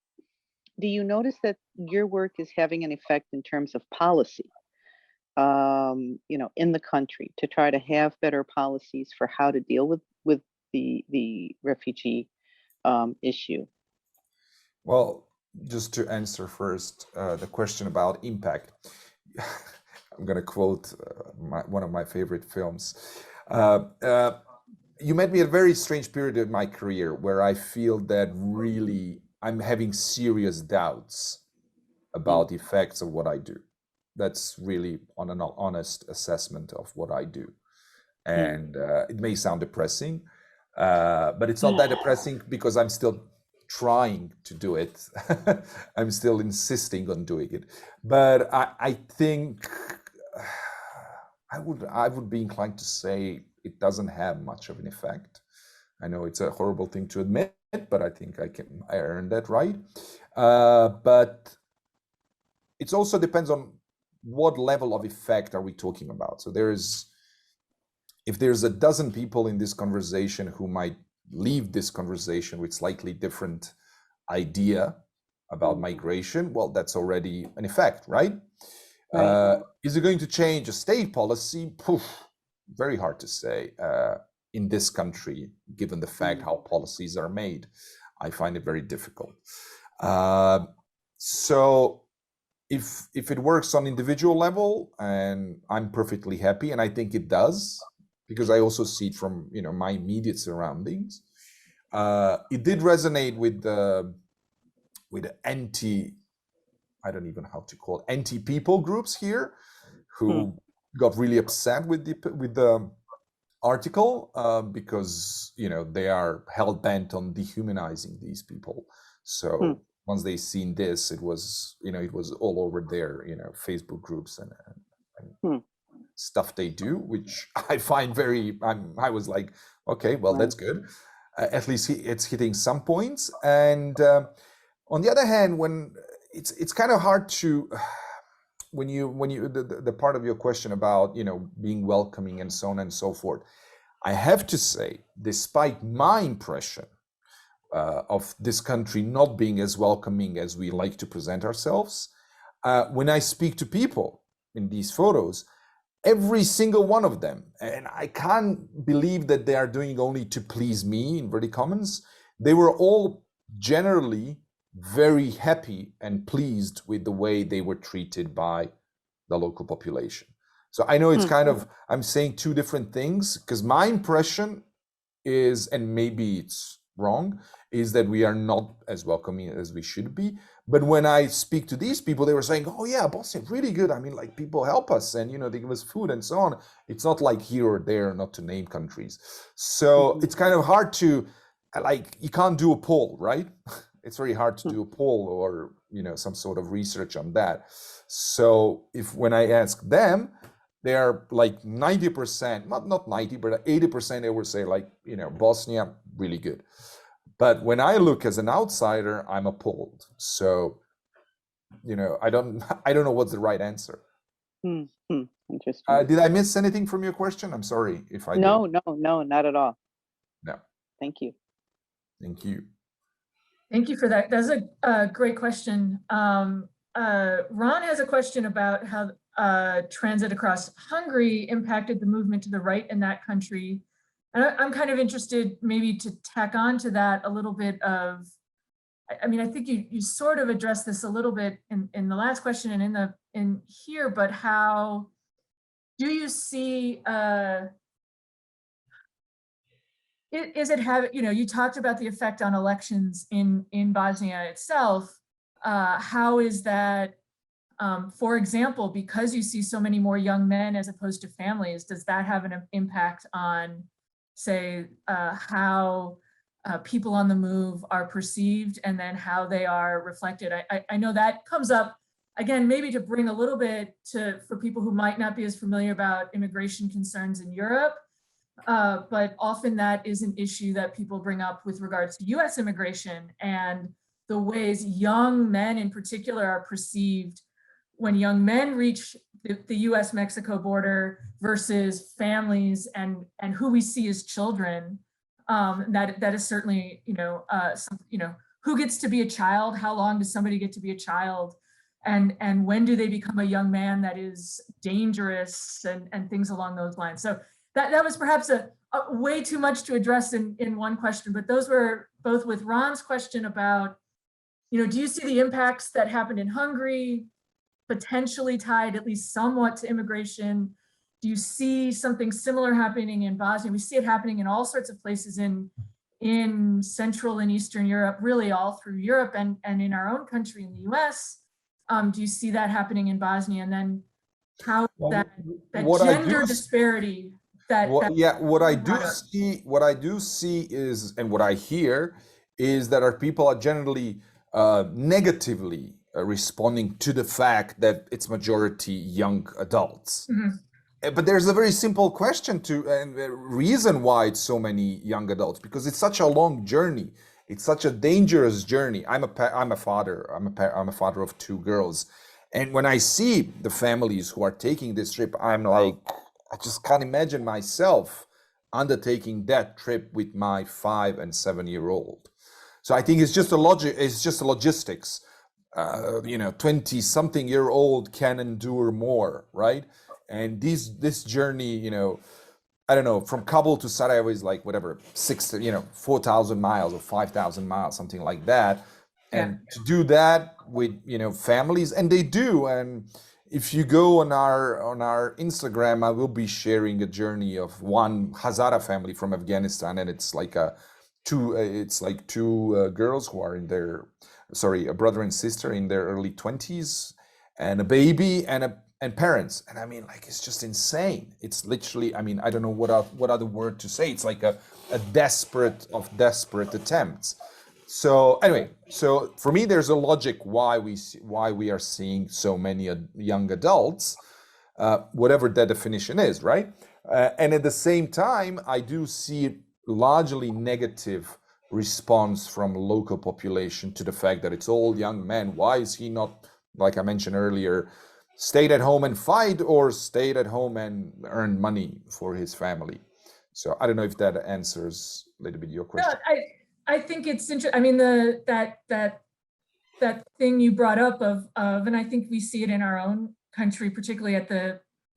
do you notice that your work is having an effect in terms of policy, in the country, to try to have better policies for how to deal with the refugee issue? Well, just to answer first the question about impact, I'm going to quote one of my favorite films. You met me at a very strange period in my career where I feel that really I'm having serious doubts about the effects of what I do. That's really on an honest assessment of what I do. And it may sound depressing, But it's not that depressing because I'm still trying to do it. I'm still insisting on doing it. But I think I would be inclined to say it doesn't have much of an effect. I know it's a horrible thing to admit, but I think I earned that right. But it also depends on what level of effect are we talking about. So if there's a dozen people in this conversation who might leave this conversation with slightly different idea about migration, well, that's already an effect, right? Is it going to change a state policy? Poof, very hard to say in this country, given the fact how policies are made. I find it very difficult. So if it works on individual level, and I'm perfectly happy, and I think it does, because I also see it from my immediate surroundings. It did resonate with the I don't even know how to call it, anti-people groups here, who got really upset with the article because they are hell bent on dehumanizing these people. So once they seen this, it was it was all over their Facebook groups and stuff they do, which I find I was like, okay, well, that's good. At least it's hitting some points. And on the other hand, when it's kind of hard to when you the part of your question about being welcoming and so on and so forth, I have to say, despite my impression of this country not being as welcoming as we like to present ourselves, when I speak to people in these photos, every single one of them, and I can't believe that they are doing only to please me, inverted commas, they were all generally very happy and pleased with the way they were treated by the local population. So I know it's kind of, I'm saying two different things, because my impression is, and maybe it's wrong, is that we are not as welcoming as we should be. But when I speak to these people, they were saying, oh yeah, Bosnia, really good. I mean, like, people help us and, they give us food and so on. It's not like here or there, not to name countries. So it's kind of hard to, you can't do a poll, right? It's very hard to do a poll or, some sort of research on that. So when I ask them, they are like 90%, not 90, but 80%, they will say Bosnia, really good. But when I look as an outsider, I'm appalled. So, I don't know what's the right answer. Interesting. Did I miss anything from your question? I'm sorry if I did. No, not at all. No. Thank you. Thank you. Thank you for that. That's a great question. Ron has a question about how transit across Hungary impacted the movement to the right in that country. And I'm kind of interested maybe to tack on to that a little bit of, I mean, I think you sort of addressed this a little bit in the last question and in here, but how do you see, is it have, you talked about the effect on elections in Bosnia itself. How is that, for example, because you see so many more young men as opposed to families, does that have an impact on, say, how people on the move are perceived and then how they are reflected? I know that comes up, again, maybe to bring a little bit for people who might not be as familiar about immigration concerns in Europe, but often that is an issue that people bring up with regards to US immigration and the ways young men in particular are perceived when young men reach the US-Mexico border versus families and who we see as children. That is certainly, who gets to be a child? How long does somebody get to be a child? And when do they become a young man that is dangerous and things along those lines? So that was perhaps a way too much to address in one question, but those were both with Ron's question about, do you see the impacts that happened in Hungary potentially tied at least somewhat to immigration? Do you see something similar happening in Bosnia? We see it happening in all sorts of places in Central and Eastern Europe, really all through Europe and in our own country in the US. Do you see that happening in Bosnia? And then how that gender disparity What I do broader. see is, and what I hear is that our people are generally negatively responding to the fact that it's majority young adults. But there's a very simple question and the reason why it's so many young adults, because it's such a long journey. It's such a dangerous journey. I'm a father. I'm a father of two girls, and when I see the families who are taking this trip, I'm like, I just can't imagine myself undertaking that trip with my 5 and 7-year-old. So I think it's just a logistics. 20-something-year-old can endure more, right? And this journey, I don't know, from Kabul to Sarajevo is like whatever, 4,000 miles or 5,000 miles, something like that. And to do that with, families, and they do. And if you go on our Instagram, I will be sharing a journey of one Hazara family from Afghanistan, and it's like two girls who are a brother and sister in their early 20s, and a baby and parents. And I mean, like, it's just insane. It's literally, I mean, I don't know what other word to say. It's like a desperate attempts. So anyway, so for me, there's a logic why we are seeing so many young adults, whatever that definition is, right? And at the same time, I do see largely negative response from local population to the fact that it's all young men. Why is he not, like I mentioned earlier, stayed at home and fight, or stayed at home and earn money for his family? So I don't know if that answers a little bit your question. No, I think it's interesting. I mean, that thing you brought up of, and I think we see it in our own country, particularly at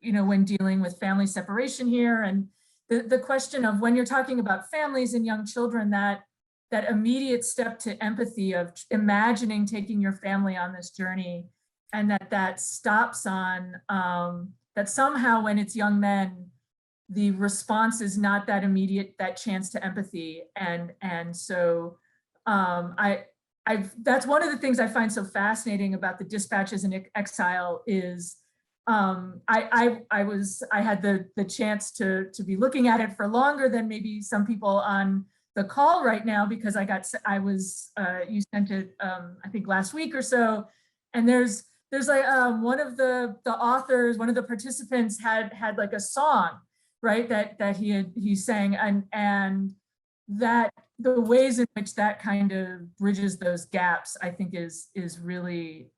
when dealing with family separation here, and the question of when you're talking about families and young children, that immediate step to empathy of imagining taking your family on this journey, and that stops on that somehow when it's young men, the response is not that immediate, that chance to empathy. And so that's one of the things I find so fascinating about the Dispatches in Exile is I had the chance to be looking at it for longer than maybe some people on the call right now, because you sent it I think last week or so, and there's like one of the authors, one of the participants had like a song, right, that he sang, and that the ways in which that kind of bridges those gaps, I think is really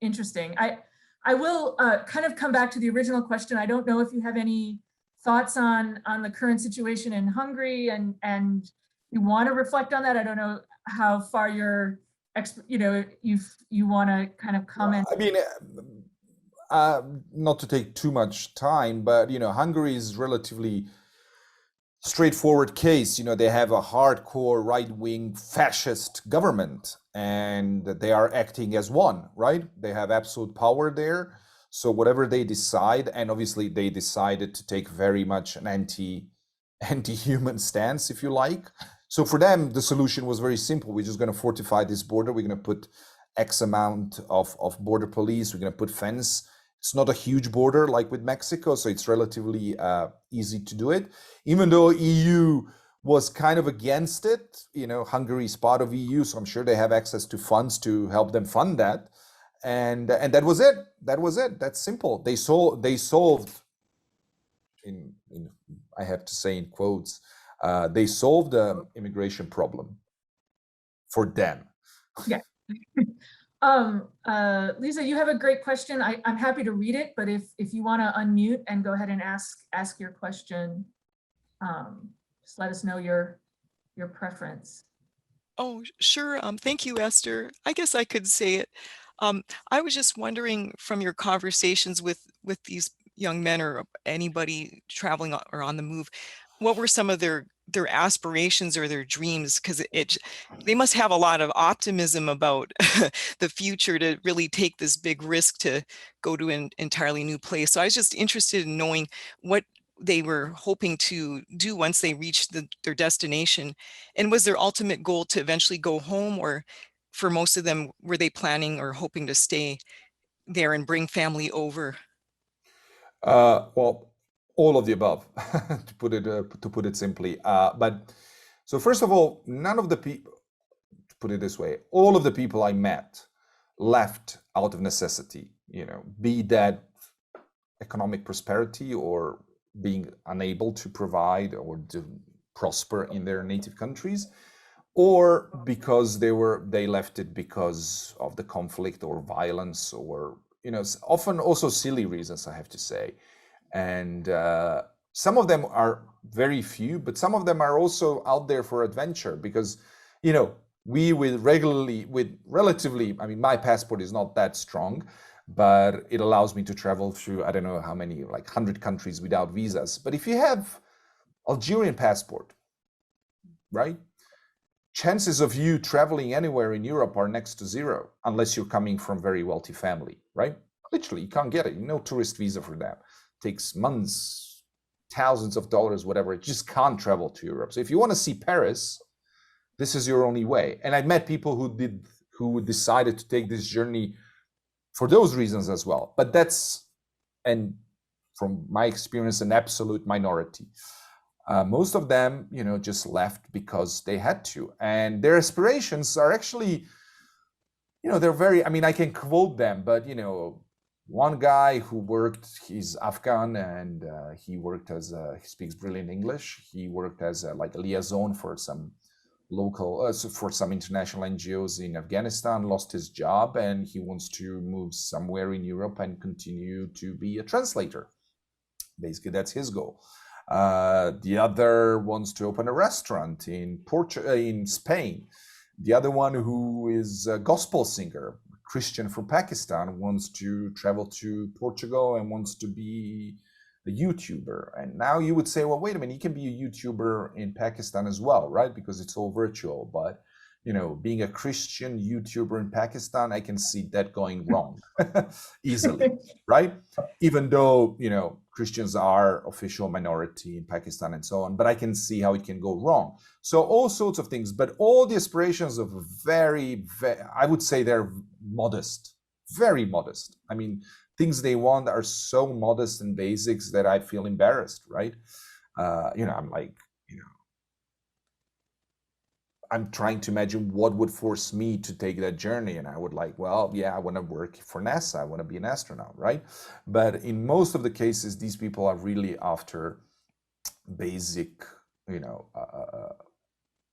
interesting. I will kind of come back to the original question. I don't know if you have any thoughts on the current situation in Hungary, and you want to reflect on that. I don't know how far you're, you want to kind of comment. I mean, not to take too much time, but Hungary is relatively straightforward case. They have a hardcore right-wing fascist government, and they are acting as one, right? They have absolute power there. So whatever they decide, and obviously they decided to take very much an anti-human stance, if you like. So for them, the solution was very simple. We're just going to fortify this border. We're going to put X amount of border police. We're going to put fence. It's not a huge border like with Mexico, so it's relatively easy to do it. Even though EU was kind of against it, Hungary is part of EU, so I'm sure they have access to funds to help them fund that. And that was it. That's simple. They solved, in I have to say in quotes, they solved the immigration problem for them. Yeah. Lisa, you have a great question. I'm happy to read it, but if you want to unmute and go ahead and ask your question, just let us know your preference. Oh, sure. Thank you, Esther. I guess I could say it. I was just wondering, from your conversations with these young men or anybody traveling or on the move, what were some of their aspirations or their dreams? Because they must have a lot of optimism about the future to really take this big risk to go to an entirely new place. So I was just interested in knowing what they were hoping to do once they reached their destination. And was their ultimate goal to eventually go home, or for most of them, were they planning or hoping to stay there and bring family over? Well, all of the above, to put it simply. But so first of all, none of the people, to put it this way, all of the people I met left out of necessity, be that economic prosperity or being unable to provide or to prosper in their native countries, or because they left it because of the conflict or violence, or often also silly reasons, I have to say. And some of them are very few, but some of them are also out there for adventure, because we relatively, I mean, my passport is not that strong, but it allows me to travel through, I don't know how many, like 100 countries without visas. But if you have Algerian passport, right? Chances of you traveling anywhere in Europe are next to zero, unless you're coming from very wealthy family, right? Literally, you can't get it. No tourist visa for that. It takes months, thousands of dollars, whatever. It just can't travel to Europe. So if you want to see Paris, this is your only way. And I met people who decided to take this journey for those reasons as well. But that's, and from my experience, an absolute minority. Most of them, just left because they had to. And their aspirations are actually, they're very, I mean, I can quote them, but, one guy who worked, he's Afghan, and he worked as, he speaks brilliant English. He worked as a liaison for some local, for some international NGOs in Afghanistan, lost his job, and he wants to move somewhere in Europe and continue to be a translator. Basically, that's his goal. The other wants to open a restaurant in Spain. The other one, who is a gospel singer, Christian from Pakistan, wants to travel to Portugal and wants to be a YouTuber. And now you would say, well, wait a minute, you can be a YouTuber in Pakistan as well, right? Because it's all virtual. But being a Christian YouTuber in Pakistan, I can see that going wrong easily, right? Even though, Christians are official minority in Pakistan and so on, but I can see how it can go wrong. So all sorts of things, but all the aspirations of very, I would say they're modest, very modest. I mean, things they want are so modest and basics that I feel embarrassed, right? I'm like, I'm trying to imagine what would force me to take that journey. And I would like, well, yeah, I want to work for NASA. I want to be an astronaut, right? But in most of the cases, these people are really after basic,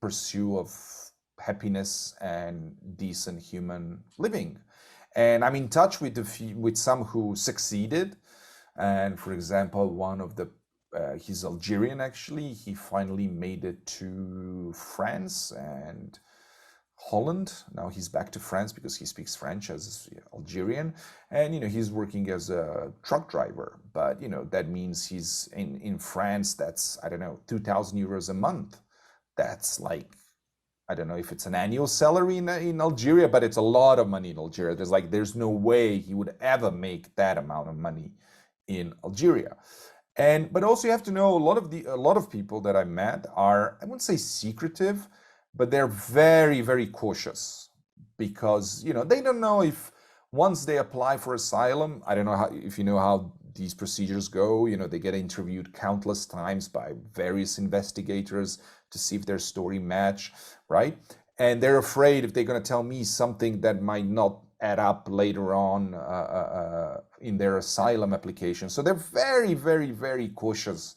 pursuit of happiness and decent human living. And I'm in touch with some who succeeded. And for example, one of the he's Algerian, actually. He finally made it to France and Holland. Now he's back to France because he speaks French as Algerian. And, he's working as a truck driver. But, that means he's in France, that's, I don't know, 2,000 euros a month. That's like, I don't know if it's an annual salary in Algeria, but it's a lot of money in Algeria. There's no way he would ever make that amount of money in Algeria. But also you have to know, a lot of people that I met are, I wouldn't say secretive, but they're very, very cautious, because they don't know if once they apply for asylum, I don't know if you know how these procedures go. They get interviewed countless times by various investigators to see if their story match, right? And they're afraid if they're going to tell me something that might not add up later on in their asylum application. So they're very, very, very cautious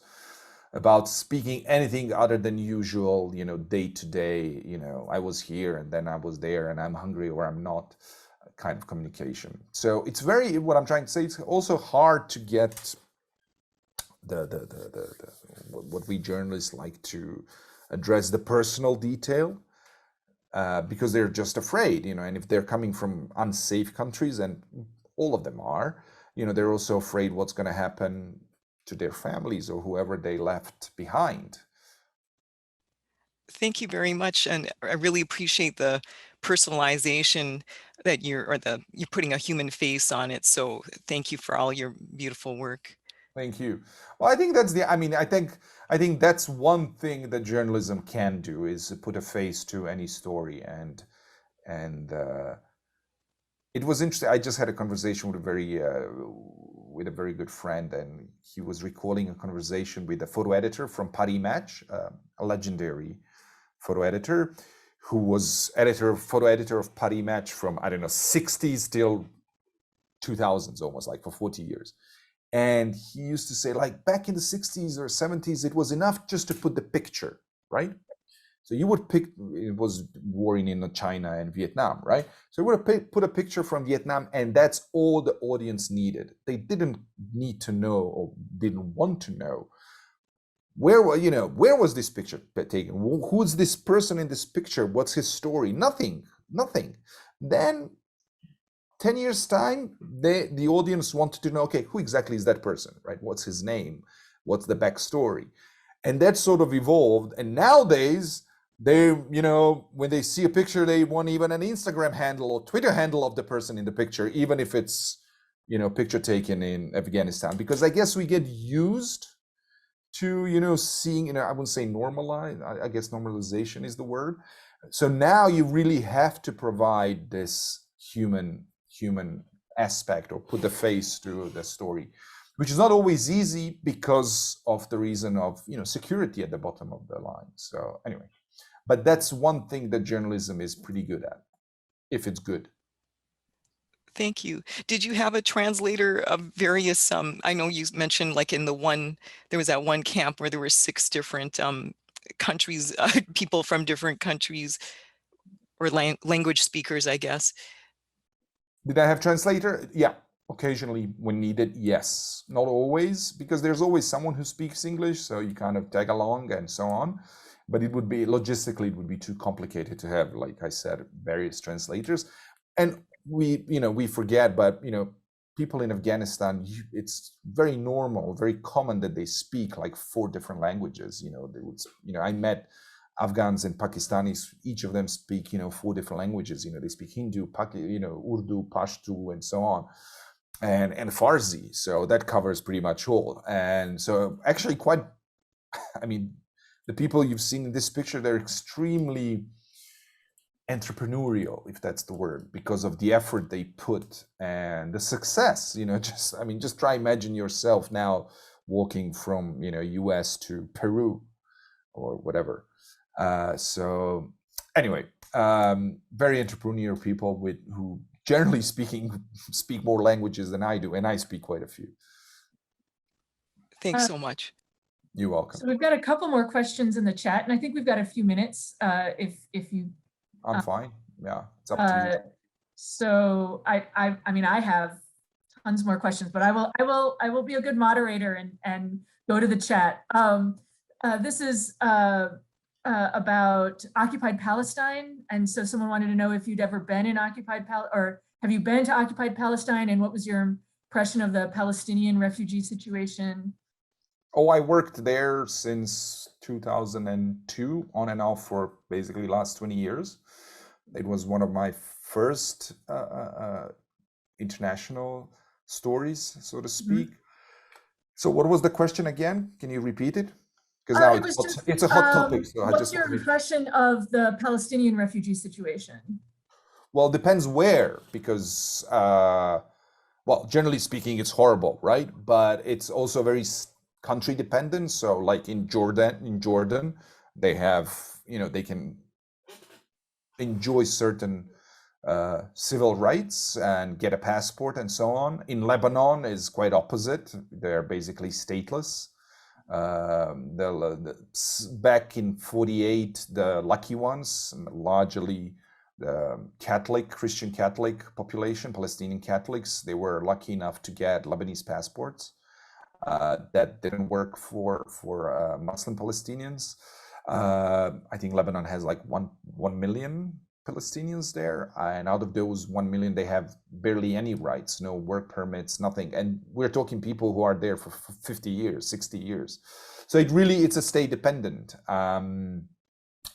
about speaking anything other than usual, day to day, I was here and then I was there and I'm hungry or I'm not, kind of communication. So it's what I'm trying to say, it's also hard to get what we journalists like to address, the personal detail. Because they're just afraid, and if they're coming from unsafe countries, and all of them are, they're also afraid what's going to happen to their families or whoever they left behind. Thank you very much. And I really appreciate the personalization that you're putting a human face on it. So thank you for all your beautiful work. Thank you. Well, I think I think that's one thing that journalism can do, is put a face to any story and it was interesting. I just had a conversation with a very good friend, and he was recalling a conversation with a photo editor from Paris Match, a legendary photo editor, who was photo editor of Paris Match from, I don't know, 60s till 2000s, almost like for 40 years. And he used to say, like, back in the 60s or 70s, it was enough just to put the picture, right? So you would pick, it was war in Indochina and Vietnam, right? So you would have put a picture from Vietnam, and that's all the audience needed. They didn't need to know, or didn't want to know, where was this picture taken? Who's this person in this picture? What's his story? Nothing. Then 10 years time, the audience wanted to know, okay, who exactly is that person, right? What's his name? What's the backstory? And that sort of evolved. And nowadays, they, when they see a picture, they want even an Instagram handle or Twitter handle of the person in the picture, even if it's, picture taken in Afghanistan, because I guess we get used to, seeing, I wouldn't say normalize, I guess normalization is the word. So now you really have to provide this human aspect, or put the face to the story, which is not always easy because of the reason of, security at the bottom of the line. So anyway, but that's one thing that journalism is pretty good at, if it's good. Thank you. Did you have a translator of various, I know you mentioned like there was that one camp where there were 6 different countries, people from different countries, or language speakers, I guess. Did I have translator? Yeah, occasionally when needed, yes. Not always, because there's always someone who speaks English, so you kind of tag along and so on. But it would be, logistically, it would be too complicated to have, like I said, various translators. And we forget, but, people in Afghanistan, it's very normal, very common that they speak like 4 different languages. They would, I met Afghans and Pakistanis, each of them speak, 4 different languages. They speak Hindu, Urdu, Pashto, and so on, and Farsi. So that covers pretty much all. And so actually the people you've seen in this picture, they're extremely entrepreneurial, if that's the word, because of the effort they put and the success. Just try imagine yourself now walking from US to Peru or whatever. So anyway, very entrepreneurial people who generally speaking speak more languages than I do, and I speak quite a few. Thanks so much. You're welcome. So we've got a couple more questions in the chat, and I think we've got a few minutes. If you, I'm fine. Yeah, it's up to you. So I have tons more questions, but I will be a good moderator and go to the chat. This is about occupied Palestine, and so someone wanted to know if you'd ever been in occupied or have you been to occupied Palestine, and what was your impression of the Palestinian refugee situation? Oh, I worked there since 2002, on and off for basically last 20 years. It was one of my first international stories, so to speak. So what was the question again? Can you repeat it? Because now it's a hot topic. So what's your impression of the Palestinian refugee situation? Well, it depends where, because, well, generally speaking, it's horrible, right? But it's also very country dependent. So like in Jordan, they have, they can enjoy certain civil rights and get a passport and so on. In Lebanon is quite opposite. They're basically stateless. Back in 48, the lucky ones, largely the Christian Catholic population, Palestinian Catholics, they were lucky enough to get Lebanese passports. That didn't work for Muslim Palestinians. I think Lebanon has like 1 million Palestinians there, and out of those 1 million, they have barely any rights, no work permits, nothing. And we're talking people who are there for 50 years, 60 years. So it's a state dependent.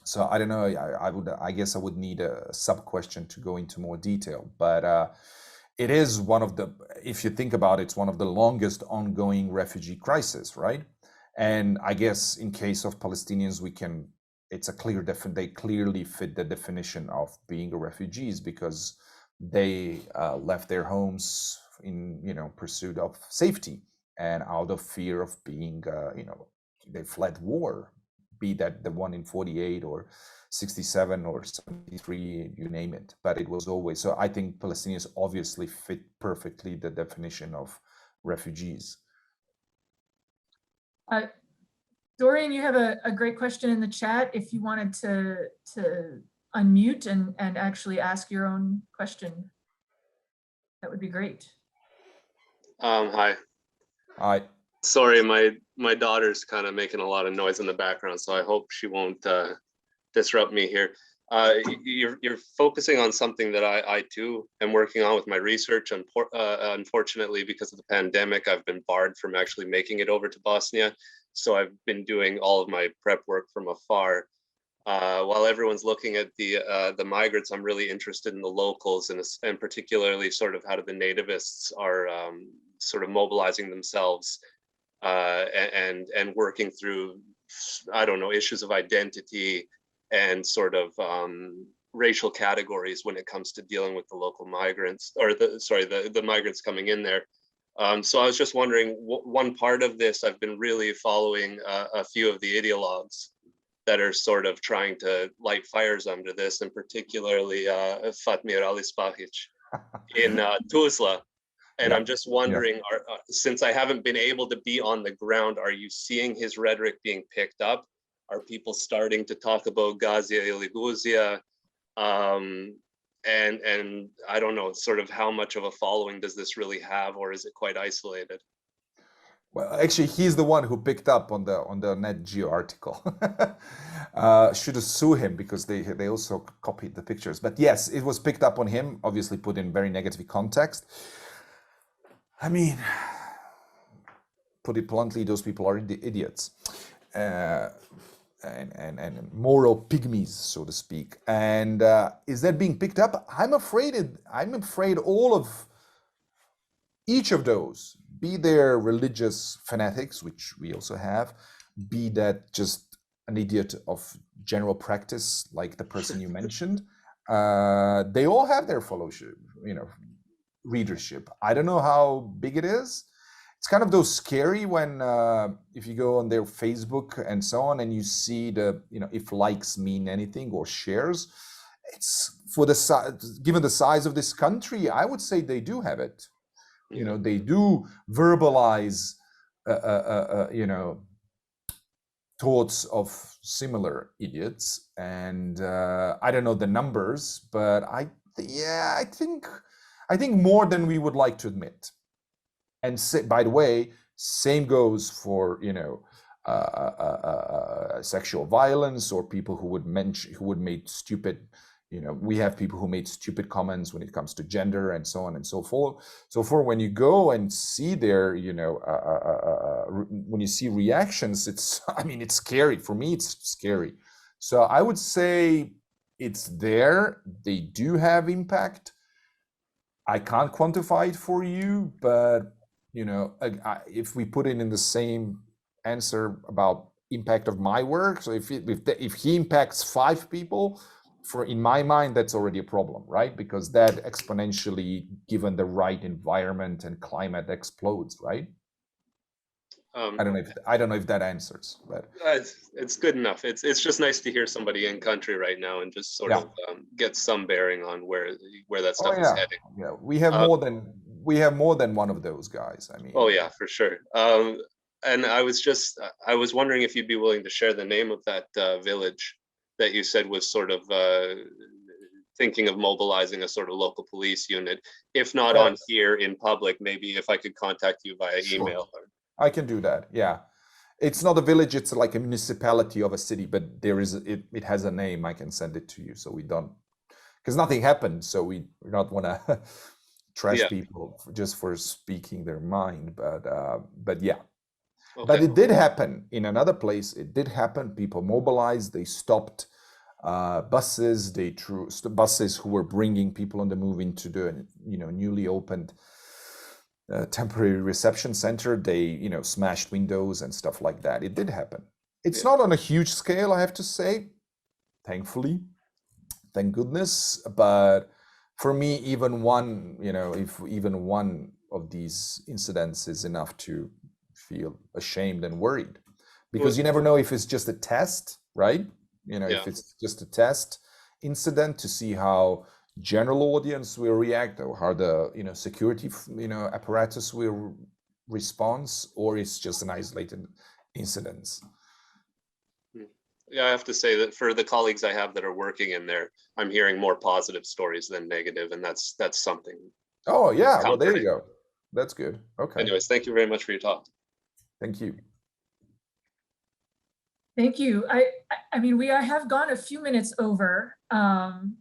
So I don't know. I guess I would need a sub question to go into more detail, but it is one of the, if you think about it, it's one of the longest ongoing refugee crisis, right? And I guess in case of Palestinians, it's a clear they clearly fit the definition of being a refugees, because they left their homes in, pursuit of safety and out of fear of being, they fled war, be that the one in 48 or 67 or 73, you name it. But it was always, so I think Palestinians obviously fit perfectly the definition of refugees. Dorian, you have a great question in the chat. If you wanted to unmute and actually ask your own question, that would be great. Hi. Hi. Sorry, my daughter's kind of making a lot of noise in the background, so I hope she won't disrupt me here. You're focusing on something that I too am working on with my research. Unfortunately, because of the pandemic, I've been barred from actually making it over to Bosnia. So I've been doing all of my prep work from afar. While everyone's looking at the migrants, I'm really interested in the locals, and particularly sort of how the nativists are sort of mobilizing themselves and working through, I don't know, issues of identity and sort of racial categories when it comes to dealing with the local migrants, or the migrants coming in there. So I was just wondering, one part of this, I've been really following a few of the ideologues that are sort of trying to light fires under this, and particularly Fatmir Ali-Spahic in Tuzla. And I'm just wondering, since I haven't been able to be on the ground, are you seeing his rhetoric being picked up? Are people starting to talk about Gazia Iliguzia? And I don't know, sort of how much of a following does this really have, or is it quite isolated? Well, actually, he's the one who picked up on the Net Geo article. Should have sued him because they also copied the pictures. But yes, it was picked up on him, obviously put in very negative context. I mean, put it bluntly, those people are idiots. And moral pygmies, so to speak. And is that being picked up? I'm afraid each of those, be there religious fanatics, which we also have, be that just an idiot of general practice, like the person you mentioned, they all have their followership, readership. I don't know how big it is. It's kind of those scary when if you go on their Facebook and so on, and you see if likes mean anything or shares. It's for given the size of this country, I would say they do have it. They do verbalize, thoughts of similar idiots, and I don't know the numbers, but I think more than we would like to admit. And by the way, same goes for sexual violence, or people who would make stupid. We have people who made stupid comments when it comes to gender and so on and so forth. So when you go and see their, when you see reactions, it's scary. For me, it's scary. So I would say it's there. They do have impact. I can't quantify it for you, but if we put it in the same answer about impact of my work, so if he impacts 5 people, in my mind, that's already a problem, right? Because that exponentially, given the right environment and climate, explodes, right? I don't know if that answers, but it's good enough. It's just nice to hear somebody in country right now and just sort of get some bearing on where that stuff is heading. Yeah, we have more than one of those guys. I mean. Oh yeah, for sure. And I was wondering if you'd be willing to share the name of that village that you said was sort of thinking of mobilizing a sort of local police unit. If not on here in public, maybe if I could contact you via email. I can do that. Yeah, it's not a village; it's like a municipality of a city, but it has a name. I can send it to you, so we don't, because nothing happened. So we not want to trash people just for speaking their mind. But yeah. Okay. But it did happen in another place. It did happen. People mobilized. They stopped buses. They threw buses who were bringing people on the move into the newly opened temporary reception center. They smashed windows and stuff like that. It did happen. It's not on a huge scale, I have to say. Thankfully, thank goodness. But for me, even one, if even one of these incidents is enough to feel ashamed and worried, because you never know if it's just a test, right? If it's just a test incident to see how general audience will react, or how the security apparatus will respond, or it's just an isolated incident. Yeah, I have to say that for the colleagues I have that are working in there, I'm hearing more positive stories than negative, and that's something. Oh yeah, well there you comforting. go. That's good. Okay. Anyways, thank you very much for your talk. Thank you. Thank you. I mean, we have gone a few minutes over,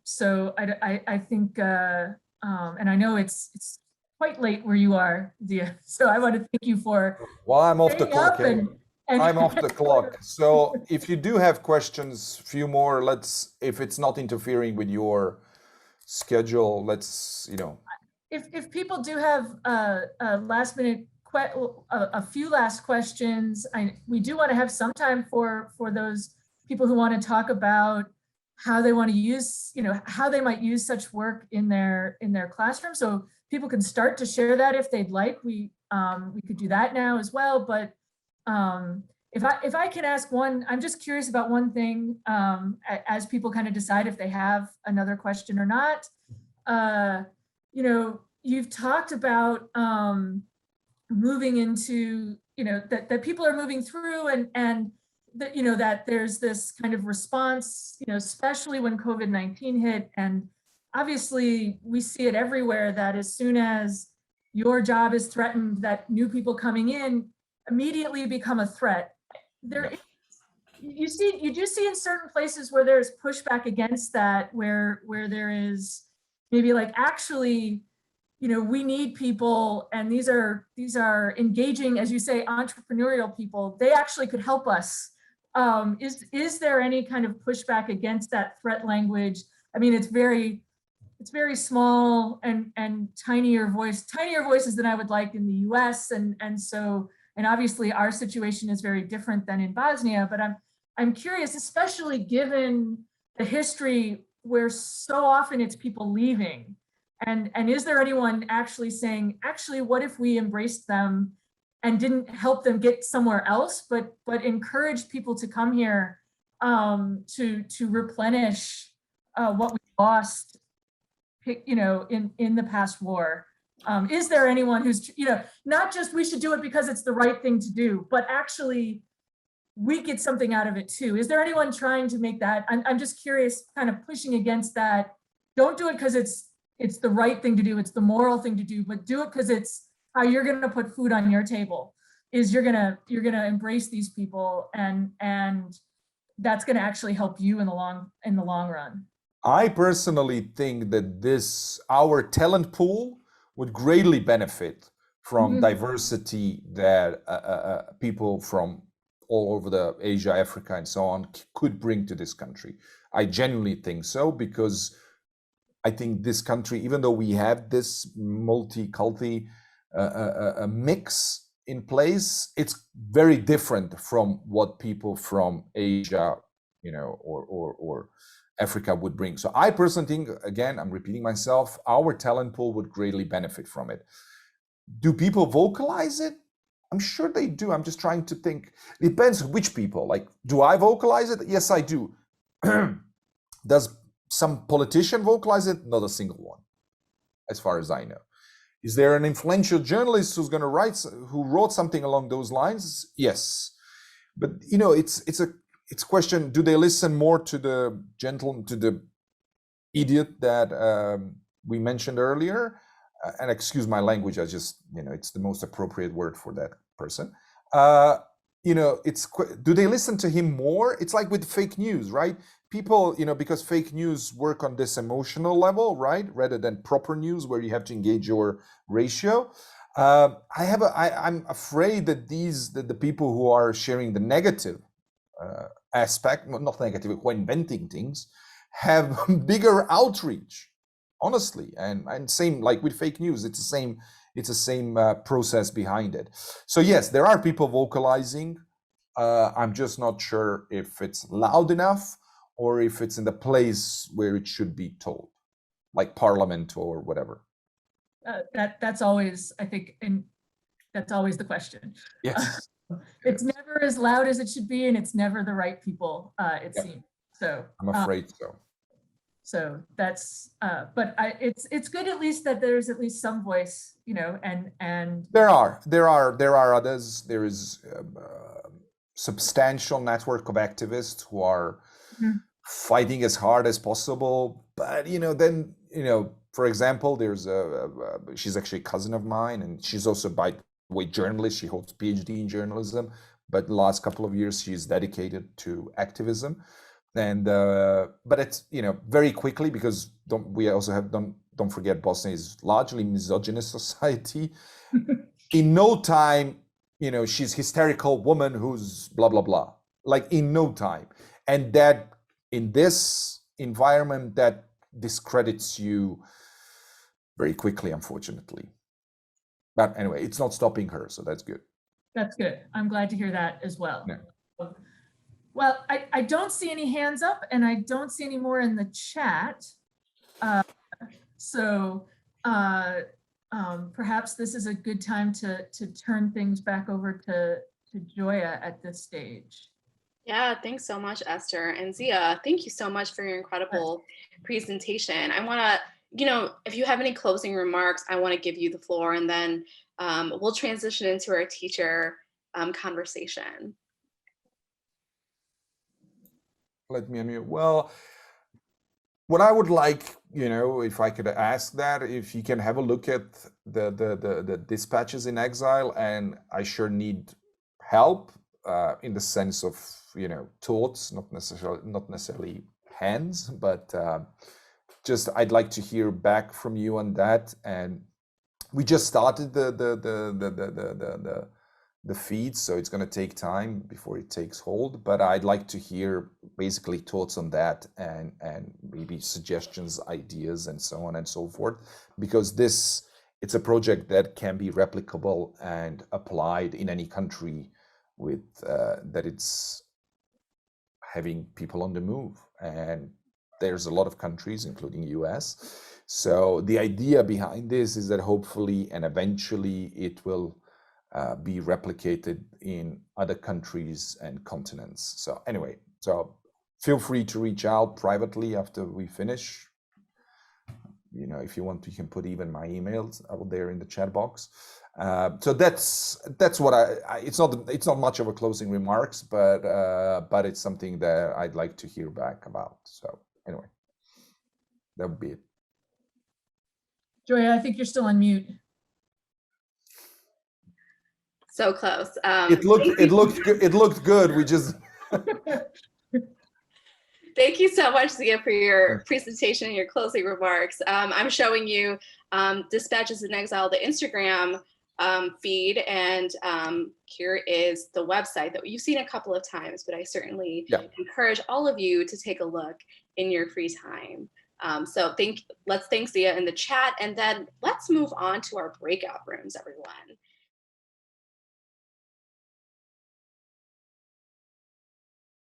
so I think, and I know it's quite late where you are, Ziyah. So I want to thank you for. Well, I'm off the clock. I'm off the clock. So if you do have questions, few more. If it's not interfering with your schedule, let's. If people do have last minute. A few last questions. We do want to have some time for those people who want to talk about how they want to use, how they might use such work in their classroom. So people can start to share that if they'd like. We could do that now as well. But if I can ask one, I'm just curious about one thing as people kind of decide if they have another question or not. You've talked about moving into, that people are moving through and that, that there's this kind of response, especially when COVID-19 hit. And obviously we see it everywhere that as soon as your job is threatened, that new people coming in immediately become a threat. You do see in certain places where there's pushback against that, where there is maybe like, actually, we need people, and these are engaging, as you say, entrepreneurial people. They actually could help us. Is there any kind of pushback against that threat language? I mean, it's very small and tinier voices than I would like in the U.S. and obviously our situation is very different than in Bosnia. But I'm curious, especially given the history where so often it's people leaving. And is there anyone actually saying, actually, what if we embraced them and didn't help them get somewhere else, but encourage people to come here to replenish what we lost, in the past war? Is there anyone who's, not just we should do it because it's the right thing to do, but actually we get something out of it too? Is there anyone trying to make that? I'm just curious, kind of pushing against that. Don't do it because it's the right thing to do, it's the moral thing to do, but do it because it's how you're going to put food on your table. Is you're gonna embrace these people, and that's going to actually help you in the long run. I personally think that our talent pool would greatly benefit from diversity that people from all over the Asia, Africa, and so on could bring to this country. I genuinely think so, because I think this country, even though we have this multi-culti mix in place, it's very different from what people from Asia, or Africa would bring. So I personally think, again, I'm repeating myself, our talent pool would greatly benefit from it. Do people vocalize it? I'm sure they do. I'm just trying to think. It depends which people. Like, do I vocalize it? Yes, I do. Does some politician vocalize it? Not a single one, as far as I know. Is there an influential journalist who wrote something along those lines? Yes, but it's a question. Do they listen more to the idiot that we mentioned earlier? And excuse my language. It's the most appropriate word for that person. Do they listen to him more? It's like with fake news, right? People, because fake news work on this emotional level, right? Rather than proper news where you have to engage your ratio. I'm afraid that the people who are sharing the negative aspect, not negative, who are inventing things, have bigger outreach, honestly. And same like with fake news, it's the same process behind it. So yes, there are people vocalizing. I'm just not sure if it's loud enough or if it's in the place where it should be told. like parliament or whatever? That's always, I think, and that's always the question. Yes. It's never as loud as it should be, and it's never the right people, it seems. So I'm afraid so. So that's, but it's good at least that there's at least some voice, you know, and there are others. There is substantial network of activists who are fighting as hard as possible. But then for example, there's she's actually a cousin of mine, and she's also, by the way, journalist. She holds a PhD in journalism, but the last couple of years she's dedicated to activism. And but it's very quickly, because don't forget, Bosnia is largely misogynist society. In no time, she's hysterical woman who's blah blah blah, like in no time. And that, in this environment, that discredits you very quickly, unfortunately. But anyway, it's not stopping her, so that's good. That's good. I'm glad to hear that as well. Yeah. Well, I don't see any hands up, and I don't see any more in the chat. So perhaps this is a good time to turn things back over to Ziyah at this stage. Yeah, thanks so much, Esther. And Ziyah, thank you so much for your incredible presentation. I want to, if you have any closing remarks, I want to give you the floor, and then we'll transition into our teacher conversation. Let me unmute. Well, what I would like, if I could ask that, if you can have a look at the dispatches in exile, and I sure need help in the sense of thoughts, not necessarily hands, but just I'd like to hear back from you on that. And we just started the feed, so it's going to take time before it takes hold, but I'd like to hear basically thoughts on that, and maybe suggestions, ideas, and so on and so forth, because it's a project that can be replicable and applied in any country with that it's having people on the move. And there's a lot of countries, including US. So the idea behind this is that hopefully and eventually it will be replicated in other countries and continents. So anyway, so feel free to reach out privately after we finish. If you want, you can put even my emails out there in the chat box. So that's what it's not much of a closing remarks, but it's something that I'd like to hear back about. So anyway, that would be it. Ziyah, I think you're still on mute. So close. It looked good. We just. Thank you so much, Ziyah, for your presentation and your closing remarks. I'm showing you Dispatches in Exile, the Instagram feed, and here is the website that you've seen a couple of times, but I certainly encourage all of you to take a look in your free time. So let's thank Ziyah in the chat, and then let's move on to our breakout rooms, everyone.